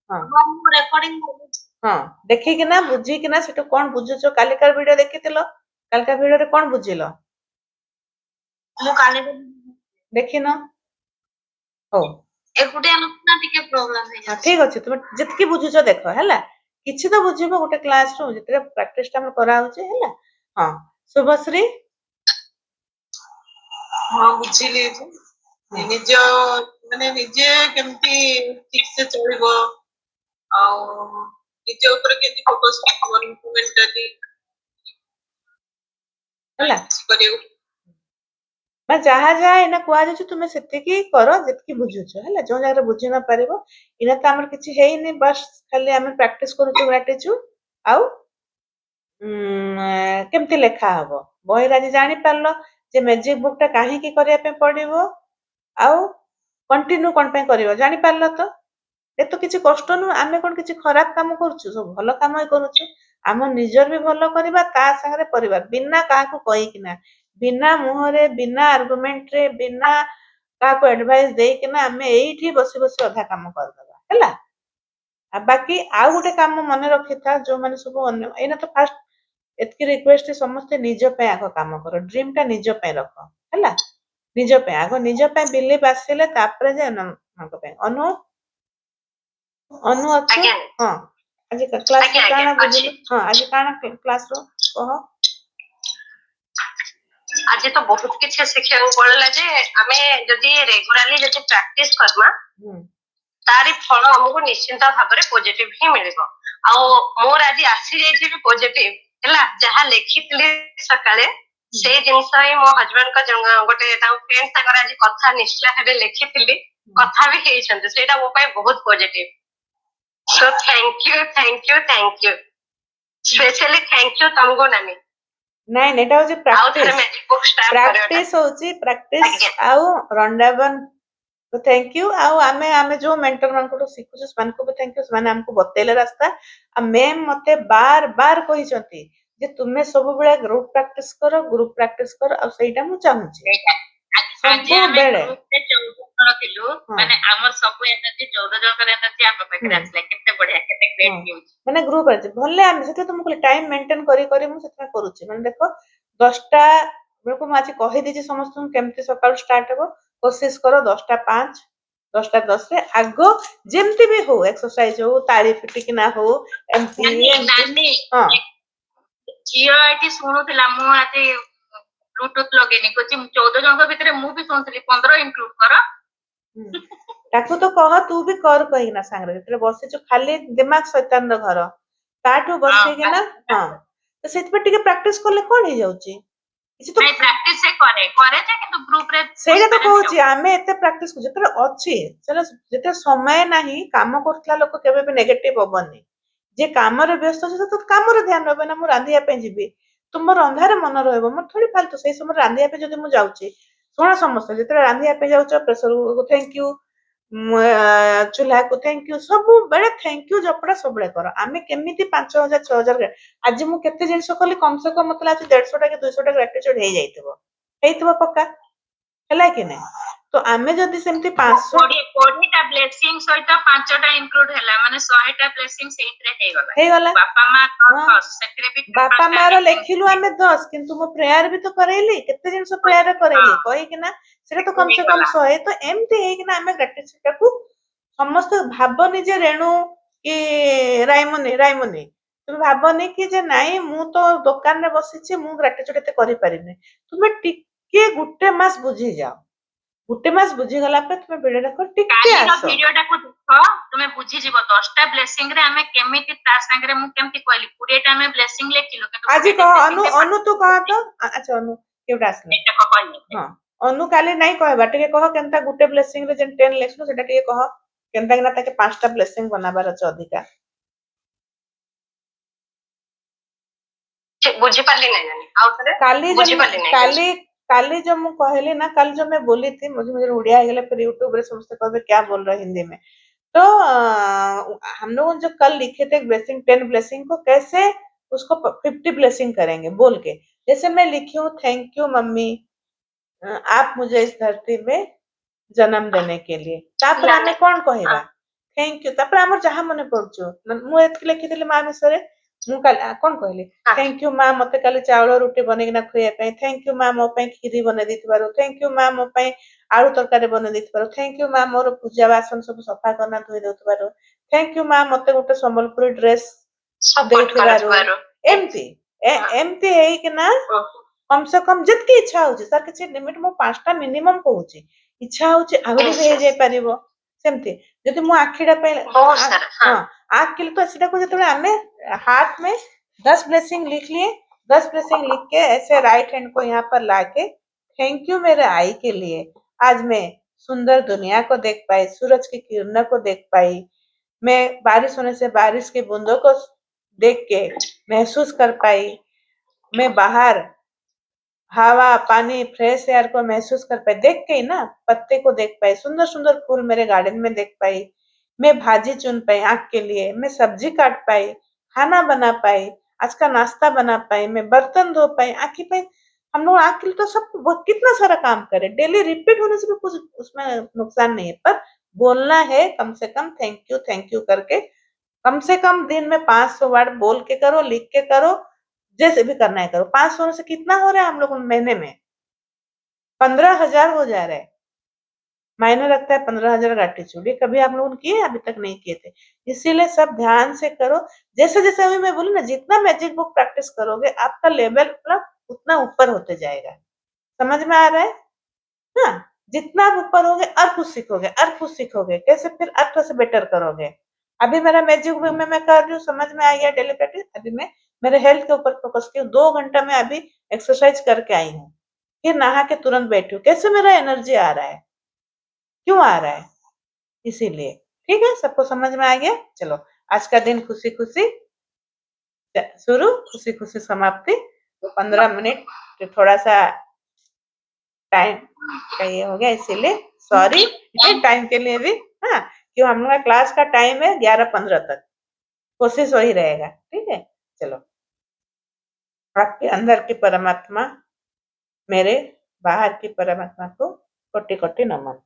[SPEAKER 1] हाँ
[SPEAKER 2] ମୁଁ ରେକର୍ଡିଂ କରୁଛି।
[SPEAKER 1] ହଁ ଦେଖିକିନା ବୁଝିକିନା ସେଠୁ କଣ ବୁଝୁଛ କାଲିକାର ଭିଡିଓ ଦେଖିଥିଲ କାଲିକା ଭିଡିଓରେ କଣ ବୁଝିଲ
[SPEAKER 2] ମୁଁ କାଲି
[SPEAKER 1] ଦେଖିନ ହଉ
[SPEAKER 2] ଏକୁଟିଆ ଲୋକ ନା ଟିକେ ପ୍ରୋବ୍ଲେମ
[SPEAKER 1] ହଁ
[SPEAKER 2] ହେଇଯାଉଛି।
[SPEAKER 1] ଠିକ ଅଛି ତୁମେ ଯେତିକି ବୁଝୁଛ ଦେଖ ହେଲା କିଛି ତ ବୁଝିବ ଗୋଟେ କ୍ଲାସ ରୁ ଯେତେବେଳେ ପ୍ରାକ୍ଟିସ ଟା ଆମର କରାହଉଛି ହେଲା ହଁ ଶୁଭଶ୍ରୀ
[SPEAKER 4] ହଁ ବୁଝିଲି ନିଜ ମାନେ ନିଜେ କେମିତି ଠିକ ସେ ଚଳିବ ଆଉ ନିଜ ଉପରେ କେମିତି ଫୋକସ ରଖିବ ମେଣ୍ଟାଲି
[SPEAKER 1] ହେଲା
[SPEAKER 4] କରିବାକୁ
[SPEAKER 1] ବା ଯାହା ଯାହା ଏଇନା କୁହାଯାଉଛି ତୁମେ ସେତିକି କର ଯେତିକି ବୁଝୁଛ ହେଲା ଯୋଉ ଜାଗାରେ ବୁଝି ନ ପାରିବ ଏଇନା ତ ଆମର କିଛି ହେଇନି ବାସ୍ ଖାଲି ଆମେ ପ୍ରାକ୍ଟିସ କରୁଛୁ ଗ୍ରାଟିଚ୍ୟୁଡ ଆଉ କେମିତି ଲେଖା ହବ ବହିରେ ଆଜି ଜାଣିପାରିଲ ଯେ ମ୍ୟାଜିକ ବୁକ୍ ଟା କାହିଁକି କରିବା ପାଇଁ ପଡିବ ଆଉ କଣ୍ଟିନ୍ୟୁ କଣ ପାଇଁ କରିବ ଜାଣିପାରିଲ ତ ଏ ତ କିଛି କଷ୍ଟ ନୁହଁ ଆମେ କଣ କିଛି ଖରାପ କାମ କରୁଛୁ ସବୁ ଭଲ କାମ ହିଁ କରୁଛୁ ଆମ ନିଜର ବି ଭଲ କରିବା ତା ସାଙ୍ଗରେ ପରିବାର ବିନା କାହାକୁ କହିକିନା ବିନା ମୁହଁରେ ବିନା ଆର୍ଗୁମେଣ୍ଟରେ ବିନା କାହାକୁ ଆଡଭାଇସ ଦେଇକିନା ଆମେ ଏଇଠି ବସି ବସି ଅଧା କାମ କରିଦବା ହେଲା ଆଉ ବାକି ଆଉ ଗୋଟେ କାମ ମନେ ରଖିଥା ଯୋଉମାନେ ସବୁ ଅନ୍ୟ ଏଇନା ତ ଫାଷ୍ଟ ଏତିକି ରିକ୍ୱେଷ୍ଟ ସମସ୍ତେ ନିଜ ପାଇଁ ଆଗ କାମ କର ଡ୍ରିମ ଟା ନିଜ ପାଇଁ ରଖ ହେଲା ନିଜ ପାଇଁ ଆଗ ନିଜ ପାଇଁ ବିଲିଭ ଆସିଲେ ତାପରେ ଯେ ଅନ୍ୟମାନଙ୍କ ପାଇଁ ଅନୁ ଅଛୁ
[SPEAKER 2] ଆଜ୍ଞା
[SPEAKER 1] ହଁ ଆଜି କ୍ଲାସ
[SPEAKER 2] ଆଜ୍ଞା
[SPEAKER 1] ରୁ କାଣା
[SPEAKER 2] ଆଜ୍ଞା ଅଛି।
[SPEAKER 1] ବୁଝିଲୁ ହଁ ଆଜି କାଣା କ୍ଲାସ ରୁ କହ
[SPEAKER 2] ଆଜି ତ ବହୁତ କିଛି ଶିଖିବାକୁ ପଡିଲା ଯେ ଆମେ ଯଦି ରେଗୁଲାରଲି ଯଦି ପ୍ରାକ୍ଟିସ କରିବା
[SPEAKER 1] ହୁଁ
[SPEAKER 2] ତାରି ଫଳ ଆମକୁ ନିଶ୍ଚିନ୍ତ ଭାବରେ ପଜିଟିଭ ହିଁ ମିଳିବ ଆଉ ମୋର ଆଜି ଆସିଯାଇଛି ବି ପଜିଟିଭ ହେଲା ଯାହା ଲେଖିଥିଲି ସକାଳେ ସେଇ ଜିନିଷ ହିଁ ମୋ ହଜବେଣ୍ଡଙ୍କ ଗୋଟେ ତାଙ୍କ ଫ୍ରେଣ୍ଡ ସାଙ୍ଗରେ ଆଜି କଥା ନିଶ୍ଚୟ ଭାବେ ଲେଖିଥିଲି କଥା ବି ହେଇଛନ୍ତି ସେଇଟା ମୋ ପାଇଁ ବହୁତ positive so thank you specially thank you ତମକୁ ନାନୀ
[SPEAKER 1] ନାଇଁ ଏଇଟା ହଉଛି
[SPEAKER 2] ଆଉ ଥରେ
[SPEAKER 1] ପ୍ରାକ୍ଟିସ
[SPEAKER 2] ମ୍ୟାଜିକ ବୁକ୍ ଷ୍ଟାର୍ଟ କରିବାଟା
[SPEAKER 1] ପ୍ରାକ୍ଟିସ ହଉଛି ପ୍ରାକ୍ଟିସ
[SPEAKER 2] ଆଜ୍ଞା
[SPEAKER 1] ଆଉ ରଣ୍ଡାବନ ଥ୍ୟାଙ୍କ ୟୁ ଆଉ ଆମେ ଯୋଉ ମେଣ୍ଟର ମାନଙ୍କଠୁ ଶିଖୁଛୁ ସେମାନଙ୍କୁ ବି ଥ୍ୟାଙ୍କ ୟୁ ସେମାନେ ଆମକୁ ବତେଇଲେ ରାସ୍ତା ଆଉ ମ୍ୟାମ ମତେ ବାର ବାର କହିଛନ୍ତି ଯେ ତୁମେ ସବୁବେଳେ ଗ୍ରୁପ ପ୍ରାକ୍ଟିସ କର ଆଉ ସେଇଟା ମୁଁ ଚାହୁଁଛି
[SPEAKER 2] ଆଜି ଆମେ
[SPEAKER 1] ସବୁବେଳେ
[SPEAKER 2] ଗ୍ରୁପରେ 14 ଜଣ ଥିଲୁ
[SPEAKER 1] ହଁ
[SPEAKER 2] ମାନେ ଆମର ସବୁ ଏନର୍ଜି 14 ଜଣଙ୍କର ଏନର୍ଜି ଆମ ପାଖରେ
[SPEAKER 1] ହୁଁ
[SPEAKER 2] ଆସିଲା କେତେ ବଢିଆ କେତେ
[SPEAKER 1] ହଁ
[SPEAKER 2] ଗ୍ରେଟ୍ ନ୍ୟୁଜ
[SPEAKER 1] ମାନେ ଗ୍ରୁପ ଅଛି ଭଲ ଆମେ ସେଥିରେ ତ ମୁଁ କହିଲି ଟାଇମ ମେଣ୍ଟେନ କରି ମୁଁ ସେଥିପାଇଁ କରୁଛି ମାନେ ଦେଖ 10ଟା ବେଳକୁ ମୁଁ ଆଜି କହିଦେଇଛି ସମସ୍ତଙ୍କୁ କେମିତି ସକାଳୁ ଷ୍ଟାର୍ଟ ହବ କୋସିସ କର 10ଟା 5 10ଟା 10ରେ ଆଗ ଯେମିତି ବି ହଉ ଏକ୍ସରସାଇଜ ହଉ ତାଳି ପିଟିକିନା ହଉ ଏମିତି
[SPEAKER 2] ନାନୀ
[SPEAKER 1] ହଁ
[SPEAKER 2] ଝିଅ ଏଠି ଶୁଣୁଥିଲା ମୁଁ ଆଜି ବ୍ଲୁଟୁଥ ଲଗେଇନି କହୁଛି 14 ଜଣଙ୍କ ଭିତରେ ମୁଁ ବି ଶୁଣୁଥିଲି 15 ଇନକ୍ଲୁଡ କର
[SPEAKER 1] ତାକୁ ତ କହ ତୁ ବି କର କହିକିନା ସାଙ୍ଗରେ ଯେତେବେଳେ ବସିଛୁ ଖାଲି ଦିମାଗ ଶୈତାନର ଘର ତାଠୁ ବସିକିନା ହଁ ତ ସେଥିପାଇଁ ଟିକେ ପ୍ରାକ୍ଟିସ କଲେ କଣ ହେଇଯାଉଛି କିଛି ତ
[SPEAKER 2] ନାଇଁ ପ୍ରାକ୍ଟିସ ସେ କରେ ଯେ କିନ୍ତୁ ଗ୍ରୁପରେ
[SPEAKER 1] ସେଇଟା ତ କହୁଛି ଆମେ ଏତେ ପ୍ରାକ୍ଟିସ କରୁଛୁ ଯେତେବେଳେ ଅଛି ଯେତେବେଳେ ସମୟ ନାହିଁ କାମ କରୁଥିଲା ଲୋକ କେବେ ବି ନେଗେଟିଭ ହବନି ଯେ କାମରେ ବ୍ୟସ୍ତ ଅଛି ତ କାମରେ ଧ୍ୟାନ ରହିବ ନା ମୁଁ ରାନ୍ଧିବା ପାଇଁ ଯିବି ତୁମ ରନ୍ଧାରେ ମନ ରହିବ ମୋର ଥୋଡି ଫାଲତୁ ସେଇ ସମୟରେ ରାନ୍ଧିବା ପାଇଁ ଯଦି ମୁଁ ଯାଉଛି ଶୁଣ ସମସ୍ତେ ଯେତେବେଳେ ରାନ୍ଧିବା ପାଇଁ ଯାଉଛ ପ୍ରେସର ଥ୍ୟାଙ୍କ ୟୁ ଚୁଲାକୁ ଥ୍ୟାଙ୍କ ୟୁ ସବୁବେଳେ ଥ୍ୟାଙ୍କ ୟୁ ଜପଟା ସବୁବେଳେ କର ଆମେ କେମିତି 5000 6000 ଆଜି ମୁଁ କେତେ ଜିନିଷ କଲି କମ ସେ କମ ମତେ ଲାଗୁଛି 150ଟା କି 200ଟା ଗ୍ରାଟିଚ୍ୟୁଡ ହେଇଥିବ ପକ୍କା ହେଲା କି ନାଇଁ ତ ଆମେ ଯଦି ସେମିତି
[SPEAKER 2] କୋଡିଏଟା ବ୍ଲେସିଂ ସହିତ 5ଟା ଇନକ୍ଲୁଡ ହେଲା ମାନେ 100ଟା ବ୍ଲେସିଂ ସେଇଥିରେ
[SPEAKER 1] ହେଇଗଲା
[SPEAKER 2] ବାପା ମା
[SPEAKER 1] ହଁ
[SPEAKER 2] ସେଥିରେ ବି
[SPEAKER 1] ବାପା ମାର ଲେଖିଲୁ ଆମେ 10 କିନ୍ତୁ ମୁଁ ପ୍ରେୟାର ବି ତ କରେଇଲି କେତେ ଜିନିଷ ପ୍ରେୟାର କରେଇଲି କହିକିନା ସେଟା ତ କମ ସେ କମ 100 ତ ଏମିତି ହେଇକିନା ଆମେ ଗ୍ରାଟିଚ୍ୟୁଡଟାକୁ ସମସ୍ତେ ଭାବନି ଯେ ରେଣୁ କି ରାଇମନି ତୁମେ ଭାବନି କି ଯେ ନାଇଁ ମୁଁ ତ ଦୋକାନରେ ବସିଛି ମୁଁ ଗ୍ରାଟିଚ୍ୟୁଡ ଏତେ କରିପାରିବିନି ତୁମେ ଟିକେ ଗୋଟେ ମାସ ବୁଝିଯାଅ ଗୋଟେ ମାସ ବୁଝିଗଲା ପରେ ତୁମେ ଭିଡିଓଟାକୁ ଟିକେ
[SPEAKER 2] କାଲିର
[SPEAKER 1] ଆସ
[SPEAKER 2] ଭିଡିଓଟାକୁ ଦେଖ ତୁମେ ବୁଝିଯିବ 10ଟା ବ୍ଲେସିଂ ରେ ଆମେ କେମିତି ତା ସାଙ୍ଗରେ ମୁଁ କେମିତି କହିଲି 20ଟା ଆମେ ବ୍ଲେସିଂ ଲେଖିଲୁ କିନ୍ତୁ
[SPEAKER 1] ଆଜି କହ ଅନୁ ତୁ କହ ତ ଆଚ୍ଛା ଅନୁ କେଉଟା ଆସିଲା ହଁ ଅନୁ କାଲି ନାଇଁ କହିବା ଟିକେ କହ କେନ୍ତା ଗୋଟେ ବ୍ଲେସିଂ ରେ ଯେନ୍ 10 ଲେଖିଲୁ ସେଟା ଟିକେ କହ କେନ୍ତା କିନା ତାକେ 5ଟା ବ୍ଲେସିଂ ବନାବାର ଅଛି ଅଧିକା
[SPEAKER 2] ବୁଝିପାରିଲି ନାଇଁ ଆଉ ଥରେ ବୁଝିପାରିଲି
[SPEAKER 1] काली
[SPEAKER 2] ନାଇଁ
[SPEAKER 1] काली जो मैं कहली ना कल जो मैं बोली थी मुझे मुझे उड़िया गया फिर यूट्यूब रे समझते कहे क्या बोल रहे हिंदी में तो हम लोग जो कल लिखे थे ब्लेसिंग 10 ब्लेसिंग को कैसे उसको 50 ब्लेसिंग करेंगे बोल के जैसे मैं लिखी हूँ थैंक यू मम्मी आप मुझे इस धरती में जन्म देने के लिए तापर हमें कौन कहेगा थैंक यू तापर हमर जहा मने पड़छु मु एतक लिखिदेली माँ विषय मु कौन कहली
[SPEAKER 2] हाँ
[SPEAKER 1] थैंक यू माँ मते काली चावल रुटी बनेकिना खुए पे थैंक यू माँ मो पे खीरी बने देथिबारो थैंक यू माँ मो पे आलू तरकारी बने देथिबारो थैंक यू माँ मोर पूजा बासन सब सफा करना धोई देथिबारो थैंक यू माँ मते गुटे संबलपुरी ड्रेस
[SPEAKER 2] सपोर्ट
[SPEAKER 1] ଦେଇଥିବାରୁ
[SPEAKER 2] କରୁଥିବାରୁ
[SPEAKER 1] ଏମତି
[SPEAKER 2] हाँ
[SPEAKER 1] ଏମତି ହେଇକିନା कम से कम जितकी इच्छा होची सर किसी लिमिट मु 5टा मिनिमम कहूची इच्छा होची आहुरी भी
[SPEAKER 2] निश्चय
[SPEAKER 1] जाय परिबो सेमती जदि मु आखिडा पे
[SPEAKER 2] बहुत सारा हाँ
[SPEAKER 1] हां आख किल तो सीधा को जतले आमे हाथ में 10 ब्लेसिंग लिख लिए 10 ब्लेसिंग लिख के ऐसे राइट हैंड को यहाँ पर लाके थैंक यू मेरे आई के लिए आज मैं सुंदर दुनिया को देख पाई सूरज की किरणों को देख पाई मैं बारिश होने से बारिश की बूंदों को देख के महसूस कर पाई मैं बाहर हवा पानी फ्रेश एयर को महसूस कर पाई देख के ही ना पत्ते को देख पाई सुंदर सुंदर फूल मेरे गार्डन में देख पाई मैं भाजी चुन पाई आँख के लिए मैं सब्जी काट पाई खाना बना पाई आज का नाश्ता बना पाई मैं बर्तन धो पाई आँखी पाई हम लोग आँख के लिए तो सब कितना सारा काम करे डेली रिपीट होने से भी कुछ उसमें नुकसान नहीं है पर बोलना है कम से कम थैंक यू करके कम से कम दिन में 500 वर्ड बोल के करो लिख के करो जैसे भी करना है करो 500 से कितना हो रहा है हम लोग महीने में 15,000 हो जा रहा है मायने रखता है 15,000 ग्रेटिट्यूड ये कभी आप लोगों ने किए अभी तक नहीं किए थे इसीलिए सब ध्यान से करो जैसे जैसे अभी मैं बोली ना जितना मैजिक बुक प्रैक्टिस करोगे आपका लेवल मतलब उतना ऊपर होते जाएगा समझ में आ रहा है हाँ जितना आप ऊपर होगे और कुछ सीखोगे कैसे फिर और थोड़ा सा बेटर करोगे अभी मेरा मैजिक बुक में मैं कर रही हूँ समझ में आ गया डेली प्रैक्टिस अभी मैं मेरे हेल्थ के ऊपर फोकस की 2 घंटा में अभी एक्सरसाइज करके आई हूँ फिर नहा के तुरंत बैठी हूँ कैसे मेरा एनर्जी आ रहा है क्यों आ रहा है इसीलिए ठीक है सबको समझ में आ गया चलो आज का दिन खुशी खुशी शुरू खुशी खुशी समाप्ति 15 मिनट थोड़ा सा टाइम का ये हो गया इसीलिए सॉरी इतने टाइम के लिए भी हाँ क्यों हम लोग का क्लास का टाइम है 11:15 तक कोशिश वही रहेगा ठीक है चलो आपके अंदर की परमात्मा मेरे बाहर की परमात्मा को कोटि कोटि नमन